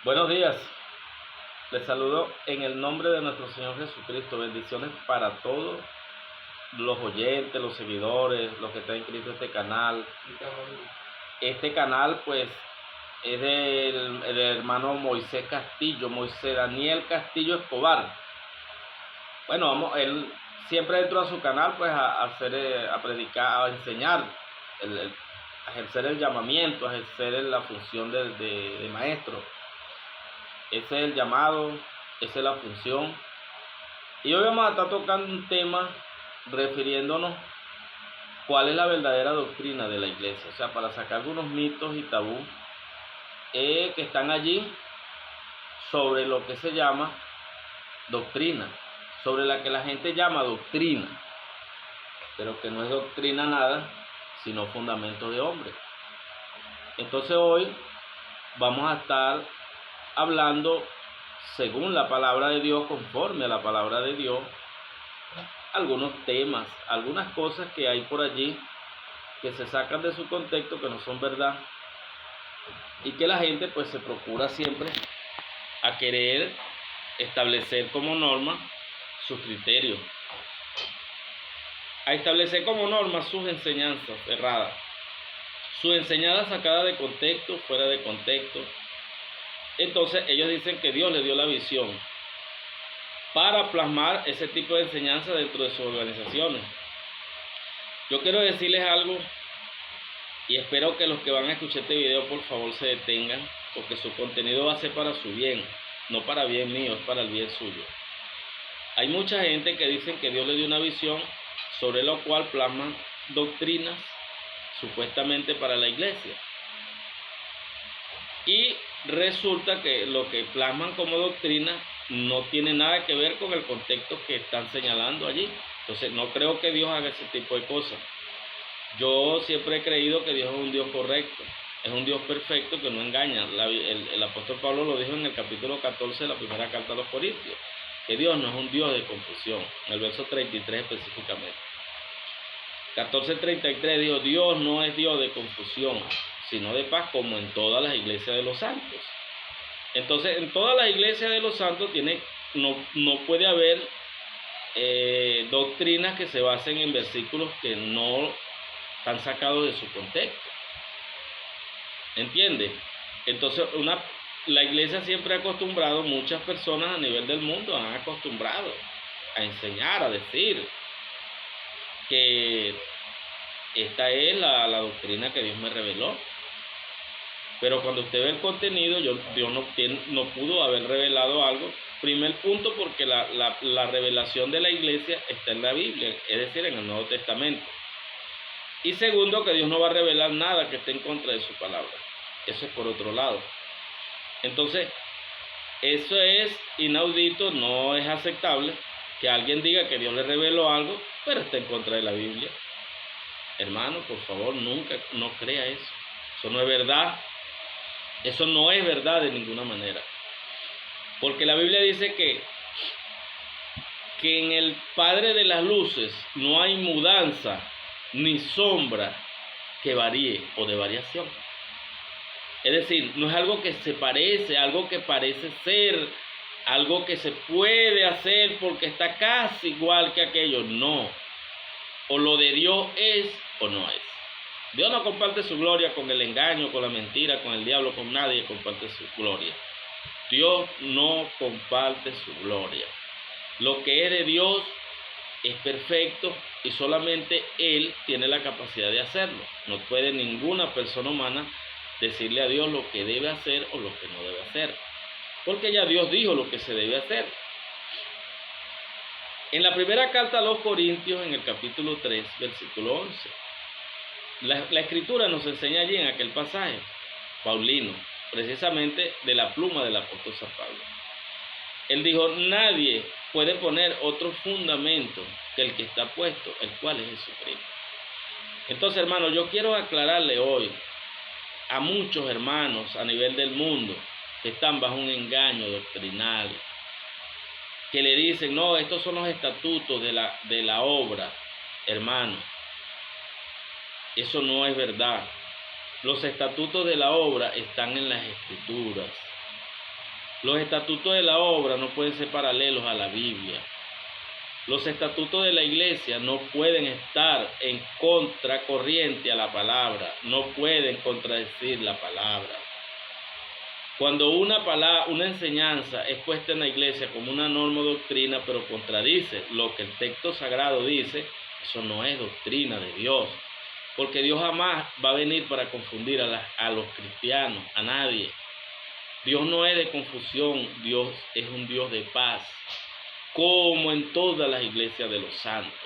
Buenos días, les saludo en el nombre de nuestro Señor Jesucristo. Bendiciones para todos los oyentes, los seguidores, los que están inscritos a este canal. Este canal pues es del hermano Moisés Castillo, Moisés Daniel Castillo Escobar. Bueno, él siempre dentro de su canal pues a predicar, a enseñar, a ejercer el llamamiento, a ejercer la función de maestro. Ese es el llamado, esa es la función. Y hoy vamos a estar tocando un tema refiriéndonos cuál es la verdadera doctrina de la iglesia. O sea, para sacar algunos mitos y tabú que están allí sobre lo que se llama doctrina, sobre la que la gente llama doctrina, pero que no es doctrina nada, sino fundamento de hombre. Entonces hoy vamos a estar hablando según la palabra de Dios, conforme a la palabra de Dios, algunos temas, algunas cosas que hay por allí que se sacan de su contexto, que no son verdad, y que la gente pues se procura siempre a querer establecer como norma sus criterios, a establecer como norma sus enseñanzas erradas, su enseñanza sacada de contexto, fuera de contexto. Entonces ellos dicen que Dios le dio la visión para plasmar ese tipo de enseñanza dentro de sus organizaciones. Yo quiero decirles algo y espero que los que van a escuchar este video por favor se detengan, porque su contenido va a ser para su bien, no para bien mío, es para el bien suyo. Hay mucha gente que dicen que Dios le dio una visión sobre lo cual plasman doctrinas supuestamente para la iglesia. Y resulta que lo que plasman como doctrina no tiene nada que ver con el contexto que están señalando allí. Entonces no creo que Dios haga ese tipo de cosas. Yo siempre he creído que Dios es un Dios correcto, es un Dios perfecto que no engaña. El apóstol Pablo lo dijo en el capítulo 14 de la primera carta a los Corintios, que Dios no es un Dios de confusión, en el verso 33 específicamente. 14:33 dijo: Dios no es Dios de confusión, sino de paz, como en todas las iglesias de los santos. Entonces, en todas las iglesias de los santos no puede haber doctrinas que se basen en versículos que no están sacados de su contexto. ¿Entiende? Entonces, la iglesia siempre ha acostumbrado, muchas personas a nivel del mundo han acostumbrado a enseñar, a decir que esta es la doctrina que Dios me reveló. Pero cuando usted ve el contenido, Dios no pudo haber revelado algo. Primer punto, porque la revelación de la iglesia está en la Biblia, es decir, en el Nuevo Testamento. Y segundo, que Dios no va a revelar nada que esté en contra de su palabra. Eso es por otro lado. Entonces, eso es inaudito, no es aceptable que alguien diga que Dios le reveló algo, pero está en contra de la Biblia. Hermano, por favor, no crea eso. Eso no es verdad. Eso no es verdad de ninguna manera. Porque la Biblia dice que en el Padre de las luces no hay mudanza ni sombra que varíe o de variación. Es decir, no es algo que se parece, algo que parece ser, algo que se puede hacer porque está casi igual que aquello. No. O lo de Dios es o no es. Dios no comparte su gloria con el engaño, con la mentira, con el diablo, con nadie comparte su gloria. Dios no comparte su gloria. Lo que es de Dios es perfecto y solamente Él tiene la capacidad de hacerlo. No puede ninguna persona humana decirle a Dios lo que debe hacer o lo que no debe hacer, porque ya Dios dijo lo que se debe hacer. En la primera carta a los Corintios, en el capítulo 3, versículo 11, la Escritura nos enseña allí en aquel pasaje paulino, precisamente de la pluma del apóstol San Pablo. Él dijo: nadie puede poner otro fundamento que el que está puesto, el cual es Jesucristo. Entonces, hermanos, yo quiero aclararle hoy a muchos hermanos a nivel del mundo que están bajo un engaño doctrinal, que le dicen: no, estos son los estatutos de la obra. Hermano, eso no es verdad. Los estatutos de la obra están en las Escrituras. Los estatutos de la obra no pueden ser paralelos a la Biblia. Los estatutos de la iglesia no pueden estar en contracorriente a la palabra, no pueden contradecir la palabra. Cuando una enseñanza es puesta en la iglesia como una norma o doctrina, pero contradice lo que el texto sagrado dice, eso no es doctrina de Dios. Porque Dios jamás va a venir para confundir a los cristianos, a nadie. Dios no es de confusión, Dios es un Dios de paz, como en todas las iglesias de los santos.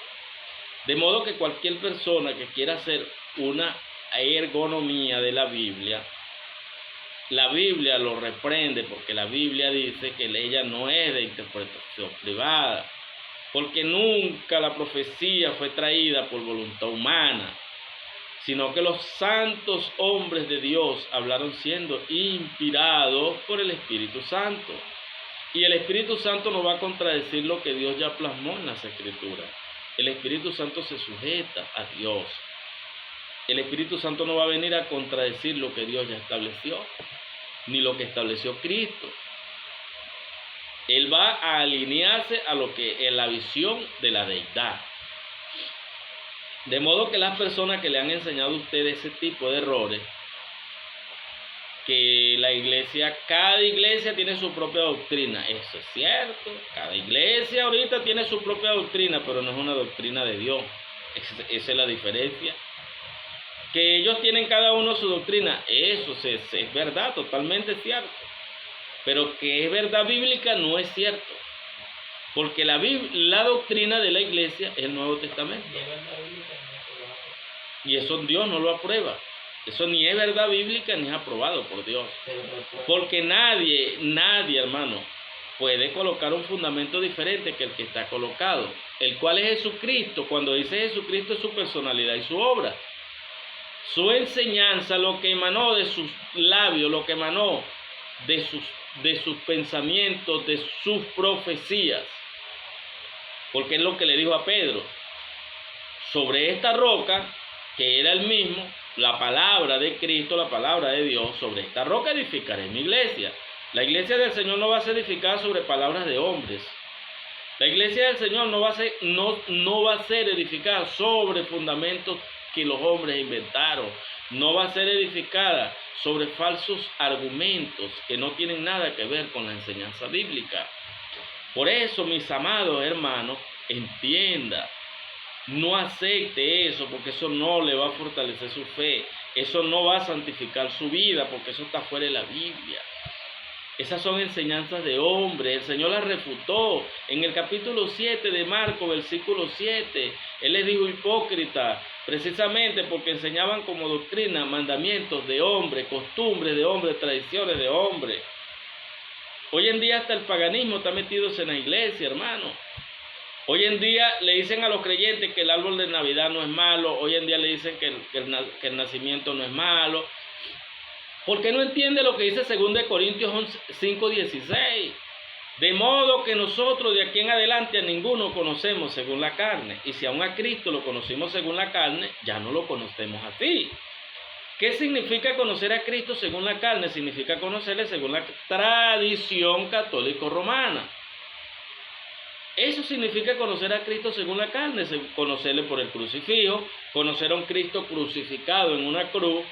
De modo que cualquier persona que quiera hacer una ergonomía de la Biblia lo reprende, porque la Biblia dice que ella no es de interpretación privada, porque nunca la profecía fue traída por voluntad humana, sino que los santos hombres de Dios hablaron siendo inspirados por el Espíritu Santo. Y el Espíritu Santo no va a contradecir lo que Dios ya plasmó en las Escrituras. El Espíritu Santo se sujeta a Dios. El Espíritu Santo no va a venir a contradecir lo que Dios ya estableció, ni lo que estableció Cristo. Él va a alinearse a lo que es la visión de la deidad. De modo que las personas que le han enseñado a usted ese tipo de errores, que cada iglesia tiene su propia doctrina, eso es cierto, cada iglesia ahorita tiene su propia doctrina, pero no es una doctrina de Dios, esa es la diferencia. Que ellos tienen cada uno su doctrina, eso es verdad, totalmente cierto, pero que es verdad bíblica no es cierto. Porque la doctrina de la iglesia es el Nuevo Testamento. Y eso Dios no lo aprueba. Eso ni es verdad bíblica ni es aprobado por Dios. Porque nadie, hermano, puede colocar un fundamento diferente que el que está colocado. El cual es Jesucristo. Cuando dice Jesucristo es su personalidad y su obra. Su enseñanza, lo que emanó de sus labios, lo que emanó de sus pensamientos, de sus profecías. Porque es lo que le dijo a Pedro, sobre esta roca, que era el mismo, la palabra de Cristo, la palabra de Dios, sobre esta roca edificaré mi iglesia. La iglesia del Señor no va a ser edificada sobre palabras de hombres. La iglesia del Señor no va a ser edificada sobre fundamentos que los hombres inventaron. No va a ser edificada sobre falsos argumentos que no tienen nada que ver con la enseñanza bíblica. Por eso, mis amados hermanos, entienda, no acepte eso, porque eso no le va a fortalecer su fe, eso no va a santificar su vida, porque eso está fuera de la Biblia. Esas son enseñanzas de hombre. El Señor las refutó en el capítulo 7 de Marcos, versículo 7. Él les dijo hipócrita, precisamente porque enseñaban como doctrina mandamientos de hombre, costumbres de hombre, tradiciones de hombre. Hoy en día hasta el paganismo está metido en la iglesia, hermano. Hoy en día le dicen a los creyentes que el árbol de Navidad no es malo. Hoy en día le dicen que el nacimiento no es malo. Porque no entiende lo que dice 2 Corintios 5:16. De modo que nosotros de aquí en adelante a ninguno conocemos según la carne. Y si aún a Cristo lo conocimos según la carne, ya no lo conocemos así. ¿Qué significa conocer a Cristo según la carne? Significa conocerle según la tradición católico-romana. Eso significa conocer a Cristo según la carne, conocerle por el crucifijo, conocer a un Cristo crucificado en una cruz,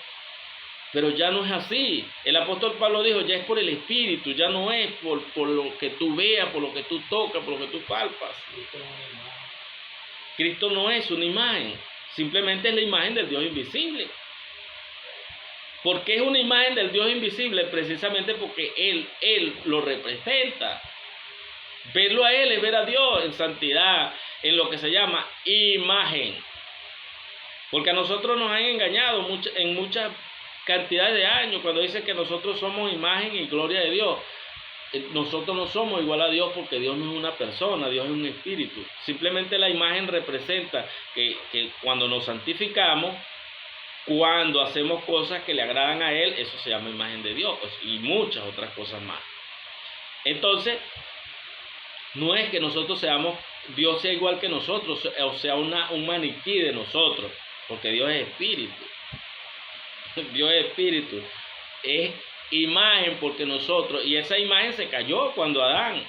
pero ya no es así. El apóstol Pablo dijo, ya es por el Espíritu, ya no es por lo que tú veas, por lo que tú tocas, por lo que tú palpas. Cristo no es una imagen, simplemente es la imagen del Dios invisible. ¿Por qué es una imagen del Dios invisible? Precisamente porque Él lo representa. Verlo a Él es ver a Dios en santidad, en lo que se llama imagen. Porque a nosotros nos han engañado en muchas cantidades de años cuando dicen que nosotros somos imagen y gloria de Dios. Nosotros no somos igual a Dios porque Dios no es una persona, Dios es un espíritu. Simplemente la imagen representa que cuando nos santificamos, cuando hacemos cosas que le agradan a Él, eso se llama imagen de Dios y muchas otras cosas más. Entonces, no es que nosotros Dios sea igual que nosotros, o sea, un maniquí de nosotros, porque Dios es espíritu. Dios es espíritu. Es imagen porque nosotros, y esa imagen se cayó cuando Adán.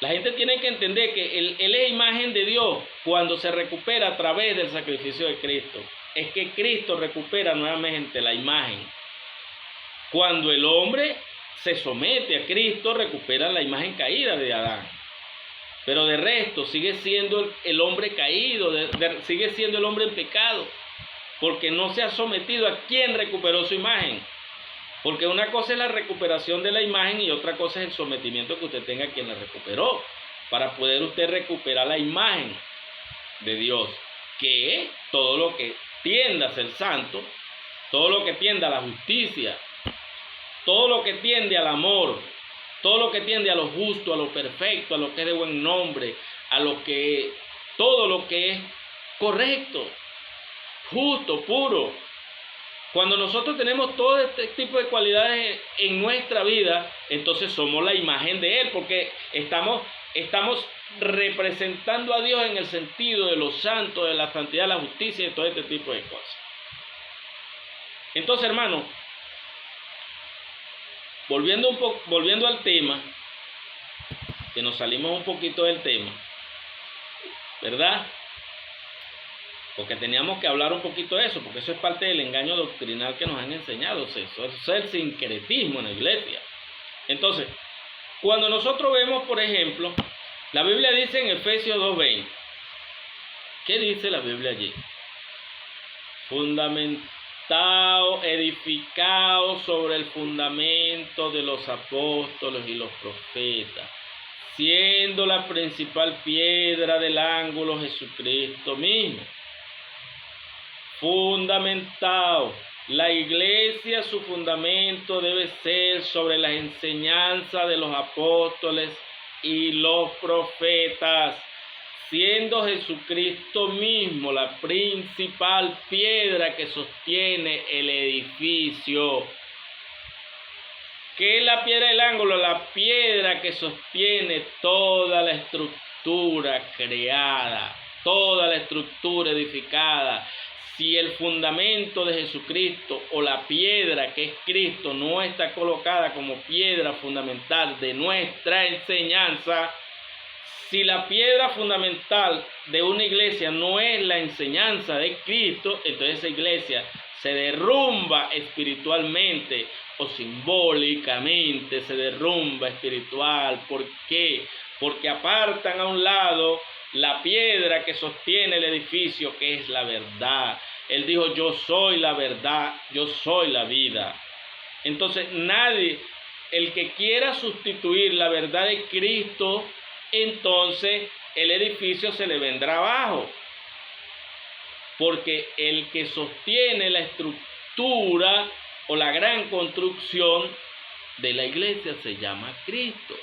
La gente tiene que entender que él es imagen de Dios cuando se recupera a través del sacrificio de Cristo. Es que Cristo recupera nuevamente la imagen. Cuando el hombre se somete a Cristo, recupera la imagen caída de Adán. Pero de resto sigue siendo el hombre caído, sigue siendo el hombre en pecado, porque no se ha sometido a quien recuperó su imagen. Porque una cosa es la recuperación de la imagen y otra cosa es el sometimiento que usted tenga a quien la recuperó, para poder usted recuperar la imagen de Dios, que es todo lo que tienda a ser santo, todo lo que tienda a la justicia, todo lo que tiende al amor, todo lo que tiende a lo justo, a lo perfecto, a lo que es de buen nombre, todo lo que es correcto, justo, puro. Cuando nosotros tenemos todo este tipo de cualidades en nuestra vida, entonces somos la imagen de Él, porque estamos representando a Dios en el sentido de lo santo, de la santidad, de la justicia y todo este tipo de cosas. Entonces, hermano, volviendo al tema, que nos salimos un poquito del tema, ¿verdad? Porque teníamos que hablar un poquito de eso, porque eso es parte del engaño doctrinal que nos han enseñado, eso es el sincretismo en la iglesia. Entonces, cuando nosotros vemos, por ejemplo, la Biblia dice en Efesios 2:20, ¿qué dice la Biblia allí? Fundamentado, edificado sobre el fundamento de los apóstoles y los profetas, siendo la principal piedra del ángulo Jesucristo mismo. Fundamentado. La iglesia, su fundamento debe ser sobre la enseñanza de los apóstoles y los profetas, siendo Jesucristo mismo la principal piedra que sostiene el edificio. ¿Qué es la piedra del ángulo? La piedra que sostiene toda la estructura creada, toda la estructura edificada. Si el fundamento de Jesucristo o la piedra que es Cristo no está colocada como piedra fundamental de nuestra enseñanza, si la piedra fundamental de una iglesia no es la enseñanza de Cristo, entonces esa iglesia se derrumba espiritualmente o simbólicamente, se derrumba espiritual. ¿Por qué? Porque apartan a un lado la piedra que sostiene el edificio, que es la verdad. Él dijo: yo soy la verdad, yo soy la vida. Entonces nadie, el que quiera sustituir la verdad de Cristo, entonces el edificio se le vendrá abajo. Porque el que sostiene la estructura o la gran construcción de la iglesia se llama Cristo.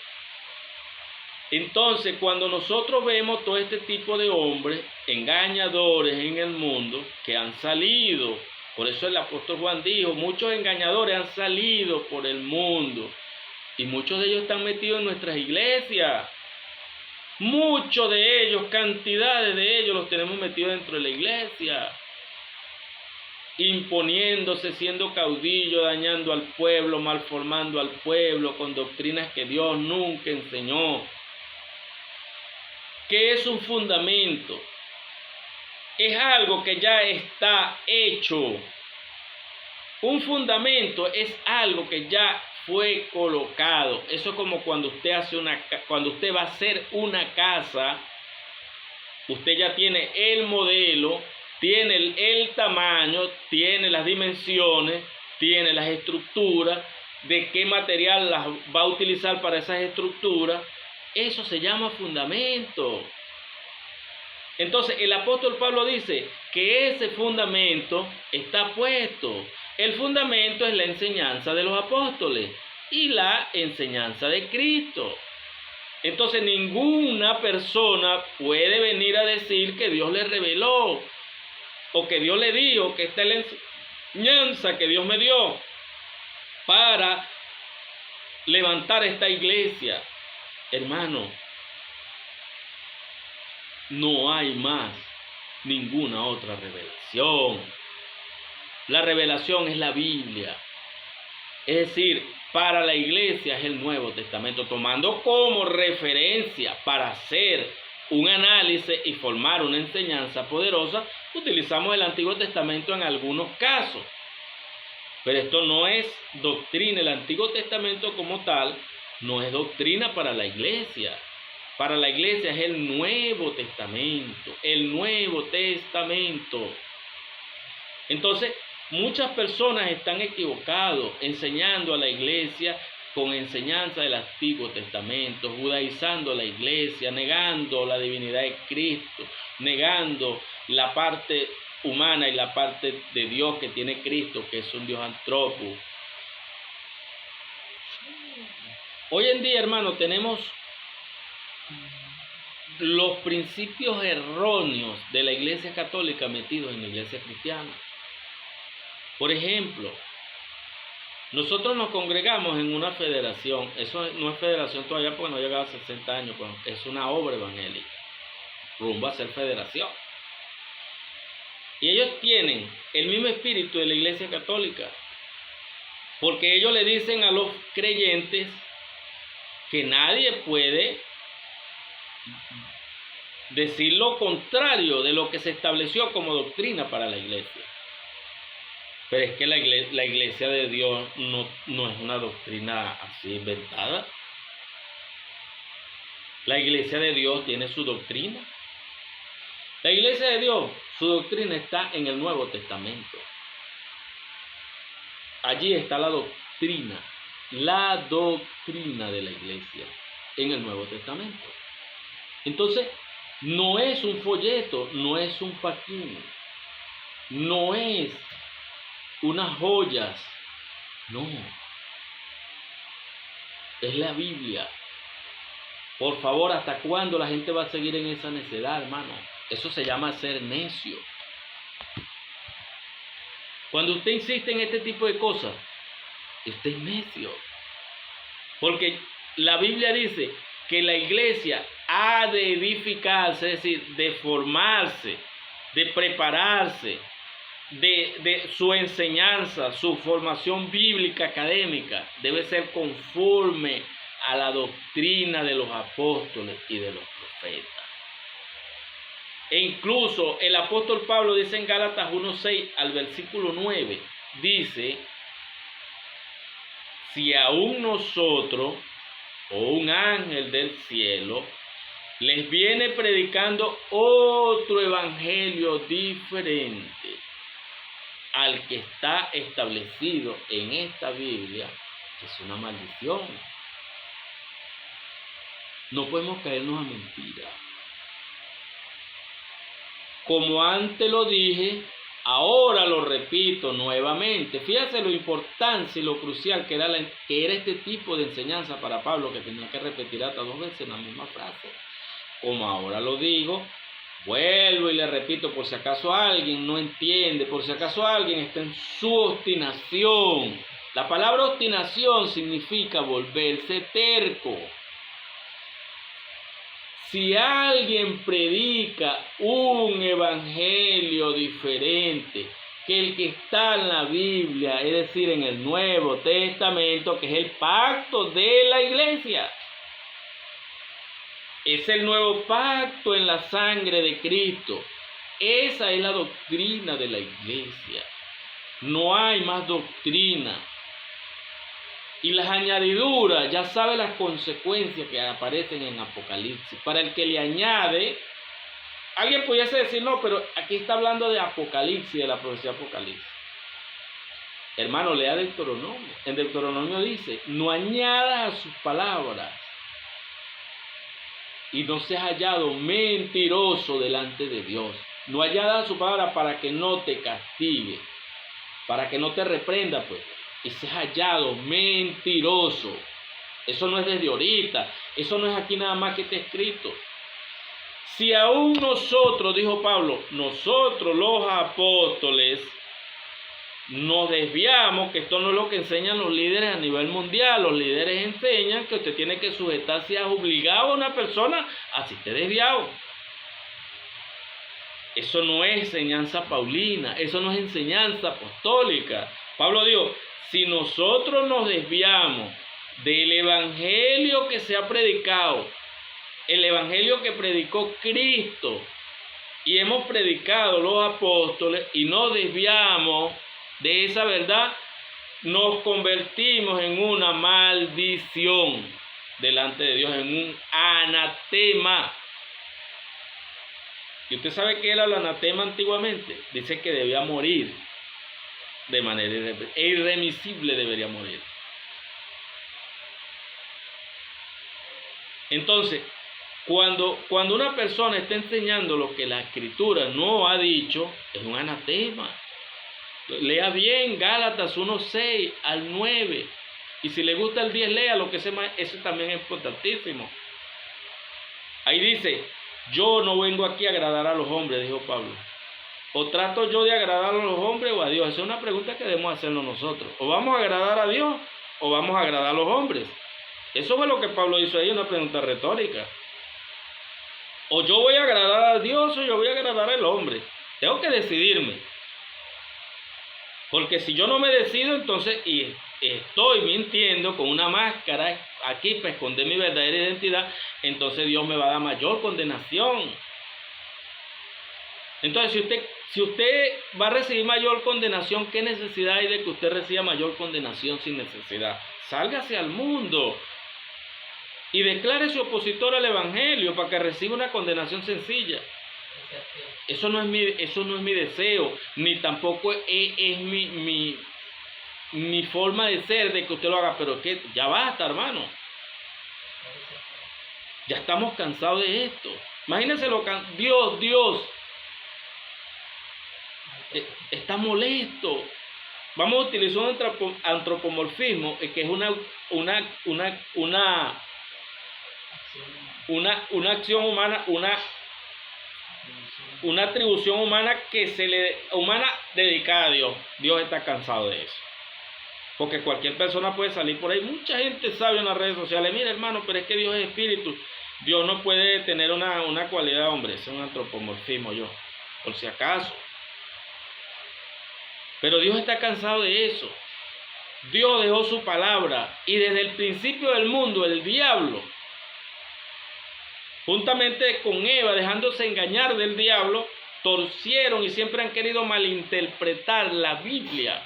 Entonces, cuando nosotros vemos todo este tipo de hombres engañadores en el mundo que han salido, por eso el apóstol Juan dijo, muchos engañadores han salido por el mundo y muchos de ellos están metidos en nuestras iglesias. Muchos de ellos, cantidades de ellos los tenemos metidos dentro de la iglesia, imponiéndose, siendo caudillos, dañando al pueblo, malformando al pueblo con doctrinas que Dios nunca enseñó. ¿Qué es un fundamento? Es algo que ya está hecho. Un fundamento es algo que ya fue colocado. Eso es como cuando usted va a hacer una casa, usted ya tiene el modelo, tiene el tamaño, tiene las dimensiones, tiene las estructuras, de qué material las va a utilizar para esas estructuras. Eso se llama fundamento. Entonces el apóstol Pablo dice que ese fundamento está puesto. El fundamento es la enseñanza de los apóstoles y la enseñanza de Cristo. Entonces ninguna persona puede venir a decir que Dios le reveló o que Dios le dijo que esta es la enseñanza que Dios me dio para levantar esta iglesia. Hermano, no hay más ninguna otra revelación. La revelación es la Biblia. Es decir, para la iglesia es el Nuevo Testamento, tomando como referencia para hacer un análisis y formar una enseñanza poderosa, utilizamos el Antiguo Testamento en algunos casos. Pero esto no es doctrina, el Antiguo Testamento como tal no es doctrina para la iglesia. Para la iglesia es el Nuevo Testamento, el Nuevo Testamento. Entonces, muchas personas están equivocados enseñando a la iglesia con enseñanza del Antiguo Testamento, judaizando a la iglesia, negando la divinidad de Cristo, negando la parte humana y la parte de Dios que tiene Cristo, que es un Dios antrópico. Hoy en día, hermano, tenemos los principios erróneos de la iglesia católica metidos en la iglesia cristiana. Por ejemplo, nosotros nos congregamos en una federación. Eso no es federación todavía porque no ha llegado a 60 años, pues es una obra evangélica, rumbo a ser federación. Y ellos tienen el mismo espíritu de la iglesia católica, porque ellos le dicen a los creyentes que nadie puede decir lo contrario de lo que se estableció como doctrina para la iglesia. Pero es que la iglesia de Dios no es una doctrina así inventada. La iglesia de Dios tiene su doctrina. La iglesia de Dios, su doctrina está en el Nuevo Testamento. Allí está la doctrina de la iglesia en el Nuevo Testamento. Entonces, no es un folleto, no es un paquín, no es unas joyas, no, es la Biblia. Por favor, ¿hasta cuándo la gente va a seguir en esa necedad, hermano? Eso se llama ser necio. Cuando usted insiste en este tipo de cosas, usted es necio. Porque la Biblia dice que la iglesia ha de edificarse, es decir, de formarse, de prepararse, de su enseñanza, su formación bíblica académica debe ser conforme a la doctrina de los apóstoles y de los profetas. E incluso el apóstol Pablo dice en Gálatas 1:6 al versículo 9, dice: si aún nosotros o un ángel del cielo les viene predicando otro evangelio diferente al que está establecido en esta Biblia, es una maldición. No podemos caernos a mentiras. Como antes lo dije, ahora lo repito nuevamente. Fíjate lo importante y lo crucial que era este tipo de enseñanza para Pablo, que tenía que repetir hasta 2 veces la misma frase. Como ahora lo digo, vuelvo y le repito por si acaso alguien no entiende, por si acaso alguien está en su obstinación. La palabra obstinación significa volverse terco. Si alguien predica un evangelio diferente que el que está en la Biblia, es decir, en el Nuevo Testamento, que es el pacto de la iglesia, es el nuevo pacto en la sangre de Cristo. Esa es la doctrina de la iglesia. No hay más doctrina. Y las añadiduras, ya sabe las consecuencias que aparecen en Apocalipsis. Para el que le añade, alguien pudiese decir, no, pero aquí está hablando de Apocalipsis, de la profecía de Apocalipsis. Hermano, lea Deuteronomio. En Deuteronomio dice, no añadas a sus palabras y no seas hallado mentiroso delante de Dios. No añadas a su palabra para que no te castigue, para que no te reprenda, pues. Y seas hallado mentiroso. Eso no es desde ahorita. Eso no es aquí nada más que está escrito. Si aún nosotros, dijo Pablo, nosotros los apóstoles, nos desviamos, que esto no es lo que enseñan los líderes a nivel mundial. Los líderes enseñan que usted tiene que sujetarse a obligado a una persona así esté desviado. Eso no es enseñanza paulina. Eso no es enseñanza apostólica. Pablo dijo, si nosotros nos desviamos del evangelio que se ha predicado, el evangelio que predicó Cristo, y hemos predicado los apóstoles, y nos desviamos de esa verdad, nos convertimos en una maldición delante de Dios, en un anatema. ¿Y usted sabe qué era el anatema antiguamente? Dice que debía morir de manera irremisible, debería morir. Entonces, cuando una persona está enseñando lo que la Escritura no ha dicho, es un anatema. Lea bien Gálatas 1:6 al 9. Y si le gusta el 10, lea lo que sea más. Eso también es importantísimo. Ahí dice, yo no vengo aquí a agradar a los hombres, dijo Pablo. ¿O trato yo de agradar a los hombres o a Dios? Esa es una pregunta que debemos hacernos nosotros. ¿O vamos a agradar a Dios o vamos a agradar a los hombres? Eso fue lo que Pablo hizo ahí, una pregunta retórica. O yo voy a agradar a Dios o yo voy a agradar al hombre. Tengo que decidirme. Porque si yo no me decido, entonces y estoy mintiendo con una máscara aquí para esconder mi verdadera identidad, entonces Dios me va a dar mayor condenación. Entonces, si usted va a recibir mayor condenación, ¿qué necesidad hay de que usted reciba mayor condenación sin necesidad? Sálgase al mundo y declárese opositor al evangelio para que reciba una condenación sencilla. Eso no es mi deseo, ni tampoco es mi forma de ser de que usted lo haga, pero es que ya basta, hermano. Ya estamos cansados de esto. Imagínense Dios está molesto. Vamos a utilizar un antropomorfismo, que es una acción humana, una atribución humana humana dedicada a Dios. Dios está cansado de eso. Porque cualquier persona puede salir por ahí. Mucha gente sabe en las redes sociales, mira hermano, pero es que Dios es espíritu. Dios no puede tener una cualidad, hombre. Ese es un antropomorfismo, por si acaso. Pero Dios está cansado de eso. Dios dejó su palabra. Y desde el principio del mundo, el diablo, juntamente con Eva, dejándose engañar del diablo, torcieron y siempre han querido malinterpretar la Biblia.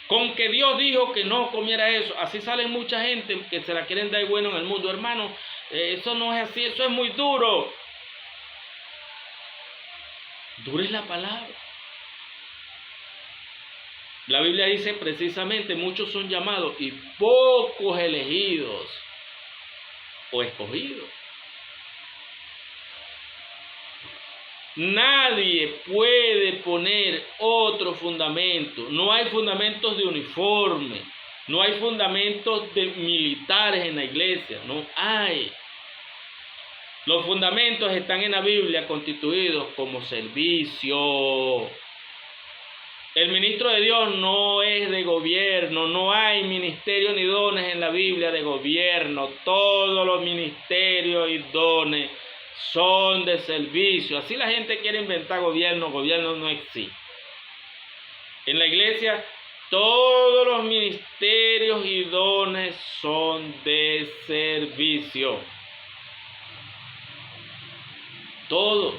Con que Dios dijo que no comiera eso. Así salen mucha gente que se la quieren dar bueno en el mundo. Hermano, eso no es así, eso es muy duro. Dura es la palabra. La Biblia dice precisamente, muchos son llamados y pocos elegidos o escogidos. Nadie puede poner otro fundamento. No hay fundamentos de uniforme. No hay fundamentos de militares en la iglesia. No hay. Los fundamentos están en la Biblia constituidos como servicio. El ministro de Dios no es de gobierno. No hay ministerio ni dones en la Biblia de gobierno. Todos los ministerios y dones son de servicio. Así la gente quiere inventar gobierno no existe. En la iglesia todos los ministerios y dones son de servicio. Todos.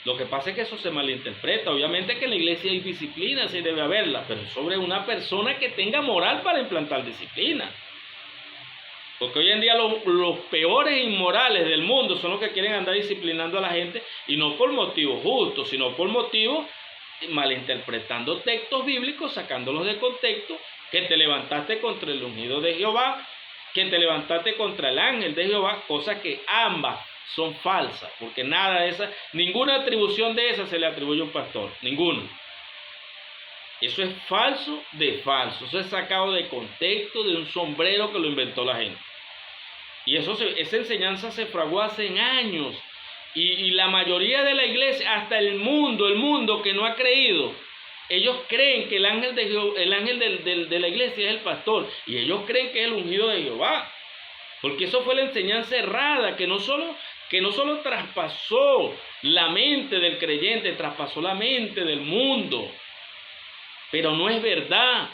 Lo que pasa es que eso se malinterpreta. Obviamente que en la iglesia hay disciplina, sí debe haberla, pero es sobre una persona que tenga moral para implantar disciplina. Porque hoy en día los peores inmorales del mundo son los que quieren andar disciplinando a la gente, y no por motivos justos, sino por motivos malinterpretando textos bíblicos, sacándolos de contexto, que te levantaste contra el ungido de Jehová, que te levantaste contra el ángel de Jehová, cosas que ambas son falsas, porque nada de esas, ninguna atribución de esas se le atribuye a un pastor, ninguno. Eso es falso de falso, eso es sacado de contexto, de un sombrero que lo inventó la gente. Y esa enseñanza se fraguó hace años. Y la mayoría de la iglesia, hasta el mundo que no ha creído, ellos creen que el ángel de la iglesia es el pastor. Y ellos creen que es el ungido de Jehová. Porque eso fue la enseñanza errada, que no solo traspasó la mente del creyente, traspasó la mente del mundo. pero no es verdad.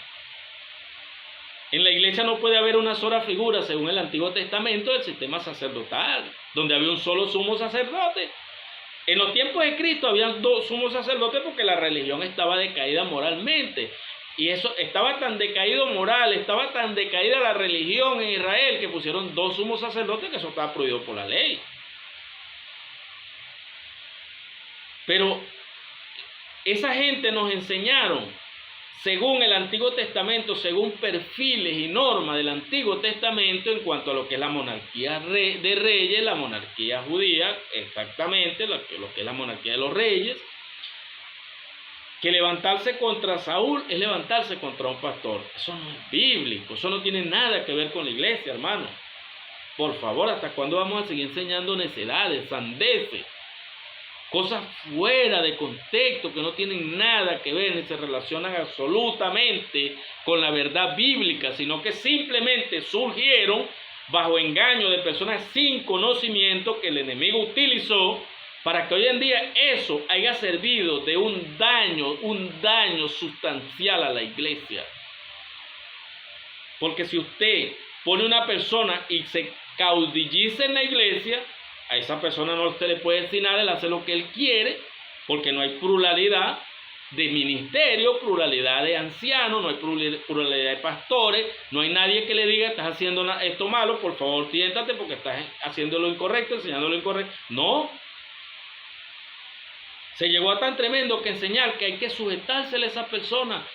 En la iglesia no puede haber una sola figura, según el Antiguo Testamento, del sistema sacerdotal, donde había un solo sumo sacerdote. En los tiempos de Cristo habían dos sumos sacerdotes porque la religión estaba decaída moralmente. Y eso estaba tan decaído moral, estaba tan decaída la religión en Israel que pusieron dos sumos sacerdotes, que eso estaba prohibido por la ley. Pero esa gente nos enseñaron, según el Antiguo Testamento, según perfiles y normas del Antiguo Testamento, en cuanto a lo que es la monarquía de reyes, la monarquía judía, exactamente, lo que es la monarquía de los reyes, que levantarse contra Saúl es levantarse contra un pastor. Eso no es bíblico, eso no tiene nada que ver con la iglesia, hermano. Por favor, ¿hasta cuándo vamos a seguir enseñando necedades, sandeces? Cosas fuera de contexto que no tienen nada que ver ni se relacionan absolutamente con la verdad bíblica, sino que simplemente surgieron bajo engaño de personas sin conocimiento que el enemigo utilizó para que hoy en día eso haya servido de un daño sustancial a la iglesia. Porque si usted pone una persona y se caudilliza en la iglesia, a esa persona no se le puede decir nada, él hace lo que él quiere, porque no hay pluralidad de ministerio, pluralidad de ancianos, no hay pluralidad de pastores, no hay nadie que le diga, estás haciendo esto malo, por favor siéntate porque estás haciendo lo incorrecto, enseñando lo incorrecto. No. Se llegó a tan tremendo que enseñar que hay que sujetársele a esa persona,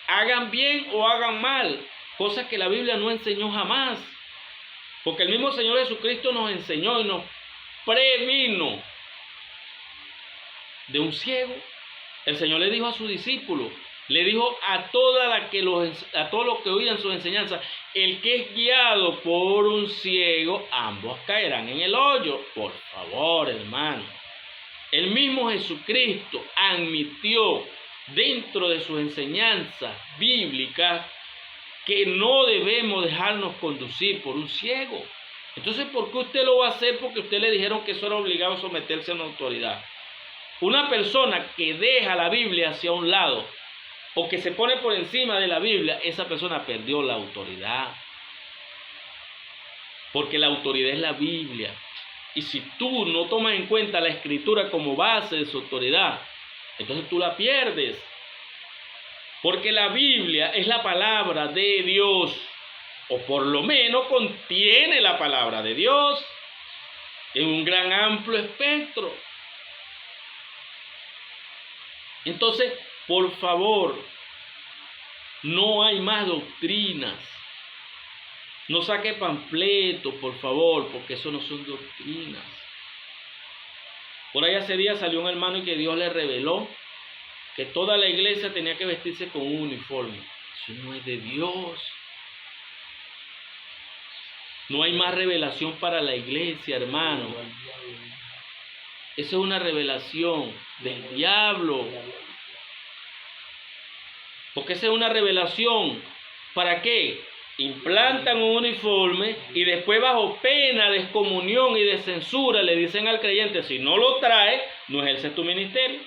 hagan bien o hagan mal, cosas que la Biblia no enseñó jamás, porque el mismo Señor Jesucristo nos enseñó y nos previno de un ciego. El Señor le dijo a sus discípulos, le dijo a todos los que oían sus enseñanzas, el que es guiado por un ciego, ambos caerán en el hoyo. Por favor, hermano. El mismo Jesucristo admitió dentro de sus enseñanzas bíblicas que no debemos dejarnos conducir por un ciego. Entonces, ¿por qué usted lo va a hacer? Porque usted le dijeron que eso era obligado a someterse a una autoridad. Una persona que deja la Biblia hacia un lado o que se pone por encima de la Biblia, esa persona perdió la autoridad. Porque la autoridad es la Biblia. Y si tú no tomas en cuenta la Escritura como base de su autoridad, entonces tú la pierdes. Porque la Biblia es la palabra de Dios, o por lo menos contiene la palabra de Dios en un gran amplio espectro. Entonces, por favor, no hay más doctrinas. No saque panfletos, por favor, porque eso no son doctrinas. Por ahí hace días salió un hermano y que Dios le reveló que toda la iglesia tenía que vestirse con un uniforme. Eso no es de Dios. No hay más revelación para la iglesia, hermano. Eso es una revelación del diablo. Porque esa es una revelación. ¿Para qué? Implantan un uniforme y después bajo pena de excomunión y de censura le dicen al creyente, si no lo trae, no ejerce tu ministerio.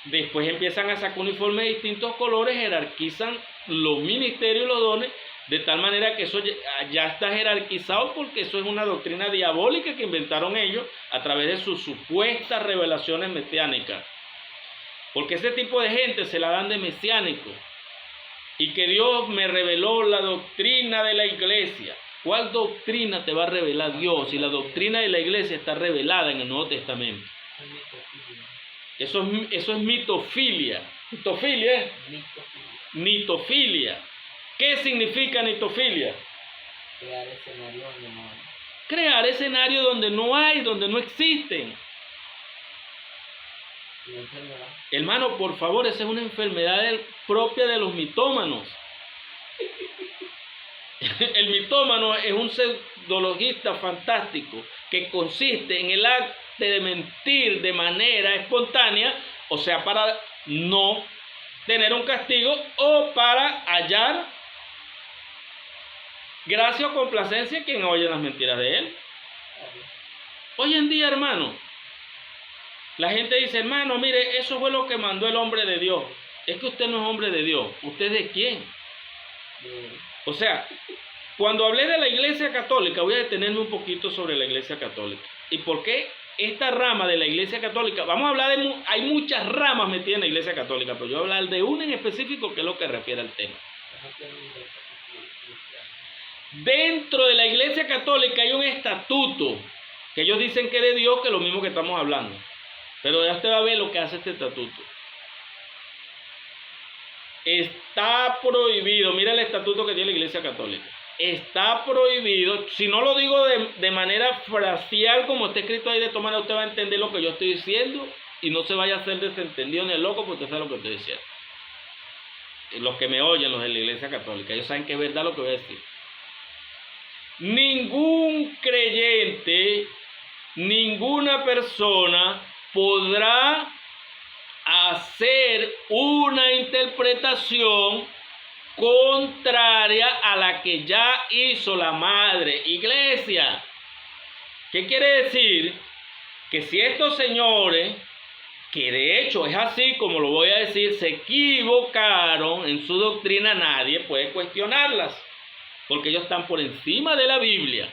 Después empiezan a sacar uniformes de distintos colores, jerarquizan los ministerios y los dones, de tal manera que eso ya está jerarquizado, porque eso es una doctrina diabólica que inventaron ellos a través de sus supuestas revelaciones mesiánicas. Porque ese tipo de gente se la dan de mesiánico. Y que Dios me reveló la doctrina de la iglesia. ¿Cuál doctrina te va a revelar Dios si la doctrina de la iglesia está revelada en el Nuevo Testamento? Eso es mitofilia. ¿Mitofilia es? Mitofilia. ¿Qué significa mitofilia? Crear escenarios donde no hay. Crear escenarios donde no hay, donde no existen. Hermano, por favor, esa es una enfermedad propia de los mitómanos. El mitómano es un pseudologista fantástico que consiste en el acto de mentir de manera espontánea, o sea, para no tener un castigo o para hallar gracia o complacencia a quien oye las mentiras de él. Hoy en día, hermano, La gente dice, hermano, mire, eso fue lo que mandó el hombre de Dios. Es que usted no es hombre de Dios. ¿Usted es de quién? O sea, cuando hablé de la Iglesia Católica, voy a detenerme un poquito sobre la Iglesia Católica. ¿Y por qué esta rama de la Iglesia Católica? Vamos a hablar de... Hay muchas ramas metidas en la Iglesia Católica, pero yo voy a hablar de una en específico que es lo que refiere al tema. Dentro de la Iglesia Católica hay un estatuto que ellos dicen que es de Dios, que es lo mismo que estamos hablando. Pero ya usted va a ver lo que hace este estatuto. Está prohibido, mira el estatuto que tiene la Iglesia Católica. Está prohibido, si no lo digo de manera fraseal como está escrito ahí, de todas maneras usted va a entender lo que yo estoy diciendo y no se vaya a hacer desentendido ni el loco porque usted sabe lo que estoy diciendo. Los que me oyen, los de la Iglesia Católica, ellos saben que es verdad lo que voy a decir. Ningún creyente, ninguna persona podrá hacer una interpretación contraria a la que ya hizo la Madre Iglesia. ¿Qué quiere decir? Que si estos señores, que de hecho es así como lo voy a decir, se equivocaron en su doctrina, nadie puede cuestionarlas, porque ellos están por encima de la Biblia.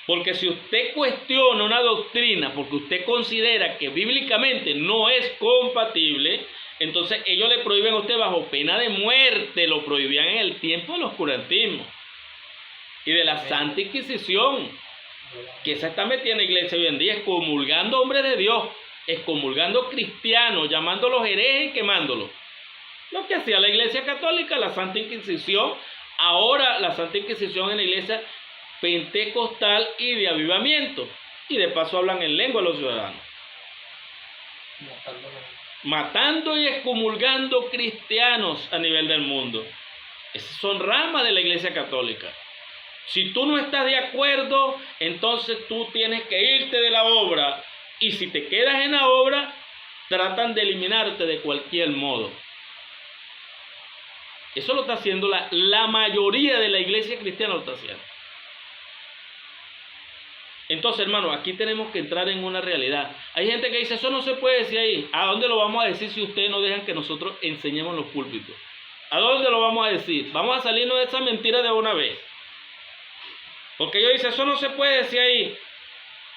Porque si usted cuestiona una doctrina porque usted considera que bíblicamente no es compatible, entonces ellos le prohíben a usted bajo pena de muerte. Lo prohibían en el tiempo del oscurantismo y de la Santa Inquisición, que esa está metida en la iglesia hoy en día, excomulgando hombres de Dios, excomulgando cristianos, llamándolos herejes y quemándolos. Lo que hacía la Iglesia Católica, la Santa Inquisición. Ahora la Santa Inquisición en la iglesia pentecostal y de avivamiento, y de paso hablan en lengua los ciudadanos, matando y excomulgando cristianos a nivel del mundo. Esas son ramas de la Iglesia Católica. Si tú no estás de acuerdo, entonces tú tienes que irte de la obra, y si te quedas en la obra, tratan de eliminarte de cualquier modo. Eso lo está haciendo la mayoría de la iglesia cristiana, lo está haciendo. Entonces, hermano, aquí tenemos que entrar en una realidad. Hay gente que dice, eso no se puede decir ahí. ¿A dónde lo vamos a decir si ustedes no dejan que nosotros enseñemos los púlpitos? ¿A dónde lo vamos a decir? Vamos a salirnos de esa mentira de una vez. Porque ellos dicen, eso no se puede decir ahí.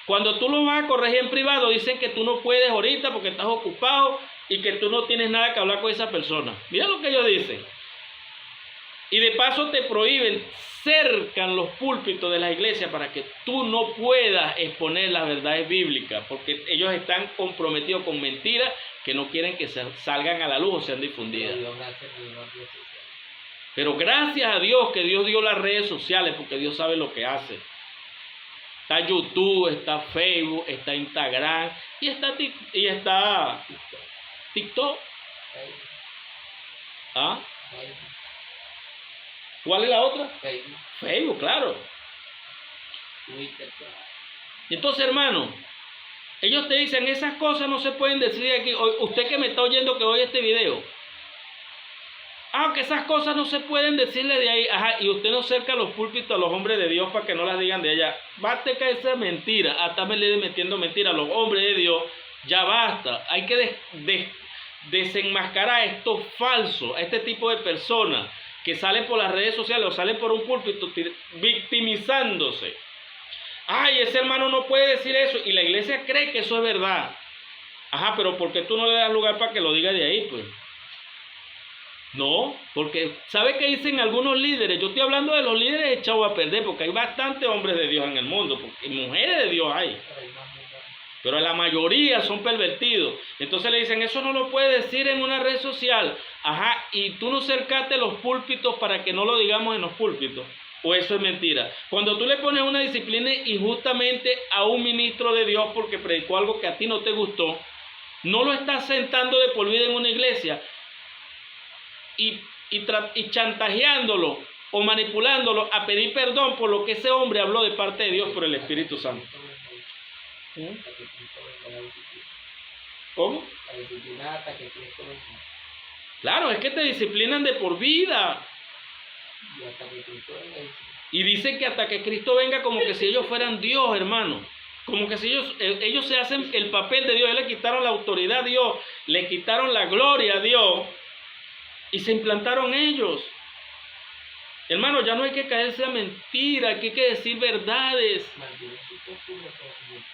Cuando tú lo vas a corregir en privado, dicen que tú no puedes ahorita porque estás ocupado y que tú no tienes nada que hablar con esa persona. Mira lo que ellos dicen. Y de paso te prohíben, cercan los púlpitos de las iglesias para que tú no puedas exponer las verdades bíblicas, porque ellos están comprometidos con mentiras que no quieren que salgan a la luz o sean difundidas. Pero gracias a Dios que Dios dio las redes sociales, porque Dios sabe lo que hace. Está YouTube, está Facebook, está Instagram y está TikTok. ¿Ah? ¿Cuál es la otra? Facebook, claro. Entonces, hermano, ellos te dicen, esas cosas no se pueden decir aquí. Usted que me está oyendo que oye este video. Que esas cosas no se pueden decirle de ahí. Ajá, y usted no cerca los púlpitos a los hombres de Dios para que no las digan de allá. Basta que esa mentira. Hasta me le metiendo mentira a los hombres de Dios. Ya basta. Hay que desenmascarar esto falso, a este tipo de personas que salen por las redes sociales o salen por un púlpito victimizándose. Ese hermano no puede decir eso, y la iglesia cree que eso es verdad. Pero ¿por qué tú no le das lugar para que lo diga de ahí, pues? No, porque ¿sabe qué dicen algunos líderes? Yo estoy hablando de los líderes echados a perder, porque hay bastantes hombres de Dios en el mundo, porque mujeres de Dios hay. Pero la mayoría son pervertidos. Entonces le dicen, eso no lo puede decir en una red social. Y tú no cercaste los púlpitos para que no lo digamos en los púlpitos. O eso es mentira. Cuando tú le pones una disciplina injustamente a un ministro de Dios porque predicó algo que a ti no te gustó, no lo estás sentando de por vida en una iglesia y chantajeándolo o manipulándolo a pedir perdón por lo que ese hombre habló de parte de Dios por el Espíritu Santo. ¿Cómo? La disciplina hasta que Cristo venga. Claro, es que te disciplinan de por vida. Y hasta que Cristo venga. Y dicen que hasta que Cristo venga, como que si ellos fueran Dios, hermano. Como que si ellos se hacen el papel de Dios, ellos le quitaron la autoridad a Dios, le quitaron la gloria a Dios y se implantaron ellos. Hermano, ya no hay que caerse a mentira, aquí hay que decir verdades.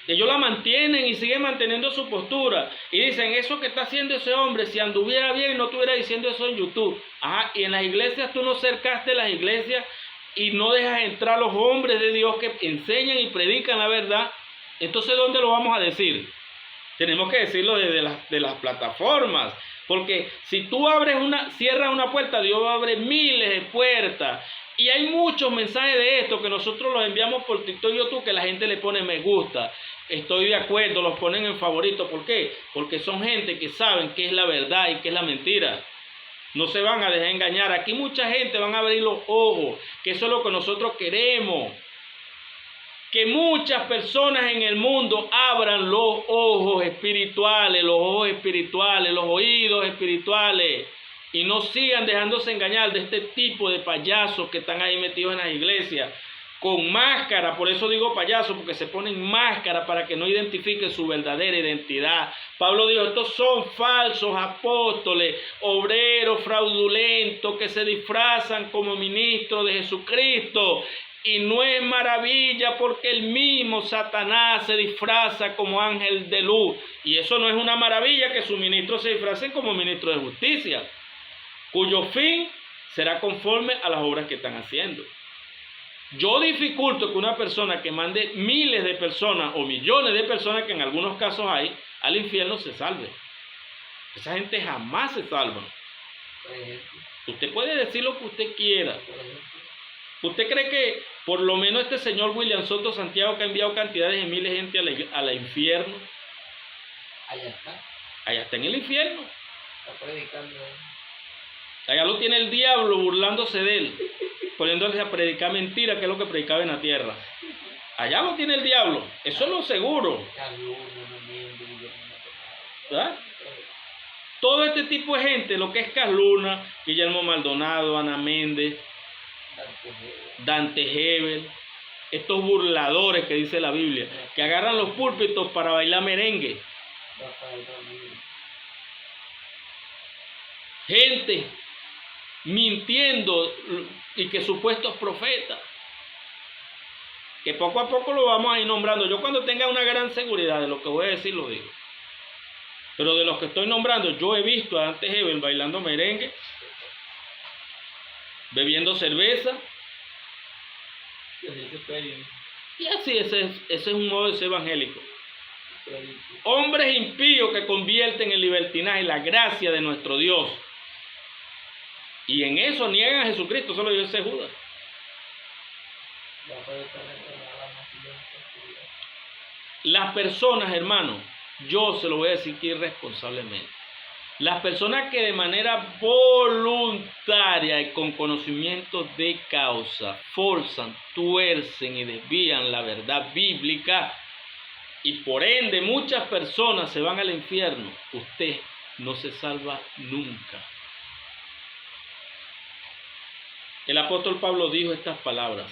Ellos la mantienen y siguen manteniendo su postura. Y dicen, eso que está haciendo ese hombre, si anduviera bien, no estuviera diciendo eso en YouTube. Ajá, y en las iglesias tú no cercaste las iglesias y no dejas entrar a los hombres de Dios que enseñan y predican la verdad. Entonces, ¿dónde lo vamos a decir? Tenemos que decirlo desde las plataformas. Porque si tú cierras una puerta, Dios abre miles de puertas. Y hay muchos mensajes de esto que nosotros los enviamos por TikTok y YouTube que la gente le pone me gusta. Estoy de acuerdo, los ponen en favorito. ¿Por qué? Porque son gente que saben qué es la verdad y qué es la mentira. No se van a dejar engañar. Aquí mucha gente van a abrir los ojos, que eso es lo que nosotros queremos. Que muchas personas en el mundo abran los ojos espirituales, los oídos espirituales, y no sigan dejándose engañar de este tipo de payasos que están ahí metidos en las iglesias, con máscara. Por eso digo payasos, porque se ponen máscara para que no identifiquen su verdadera identidad. Pablo dijo, estos son falsos apóstoles, obreros fraudulentos que se disfrazan como ministros de Jesucristo. Y no es maravilla porque el mismo Satanás se disfraza como ángel de luz. Y eso no es una maravilla que sus ministros se disfracen como ministros de justicia, cuyo fin será conforme a las obras que están haciendo. Yo dificulto que una persona que mande miles de personas o millones de personas, que en algunos casos hay, al infierno se salve. Esa gente jamás se salva. Usted puede decir lo que usted quiera. ¿Usted cree que por lo menos este señor William Soto Santiago, que ha enviado cantidades de miles de gente al infierno? Allá está. Allá está en el infierno. Está predicando. Allá lo tiene el diablo burlándose de él, poniéndole a predicar mentira, que es lo que predicaba en la tierra. Allá lo tiene el diablo. Eso es lo seguro. ¿Verdad? Todo este tipo de gente, lo que es Carluna, Guillermo Maldonado, Ana Méndez, Dante Hebel, estos burladores que dice la Biblia, que agarran los púlpitos para bailar merengue. Gente mintiendo y que supuestos profetas, que poco a poco lo vamos a ir nombrando. Yo cuando tenga una gran seguridad de lo que voy a decir lo digo. Pero de los que estoy nombrando, yo he visto a Dante Hebel bailando merengue, bebiendo cerveza. Y así ese es un modo de ser evangélico. Hombres impíos que convierten en libertinaje la gracia de nuestro Dios. Y en eso niegan a Jesucristo, solo dice Judas. Las personas, hermanos, yo se lo voy a decir aquí irresponsablemente. Las personas que de manera voluntaria y con conocimiento de causa forzan, tuercen y desvían la verdad bíblica, y por ende muchas personas se van al infierno, usted no se salva nunca. El apóstol Pablo dijo estas palabras: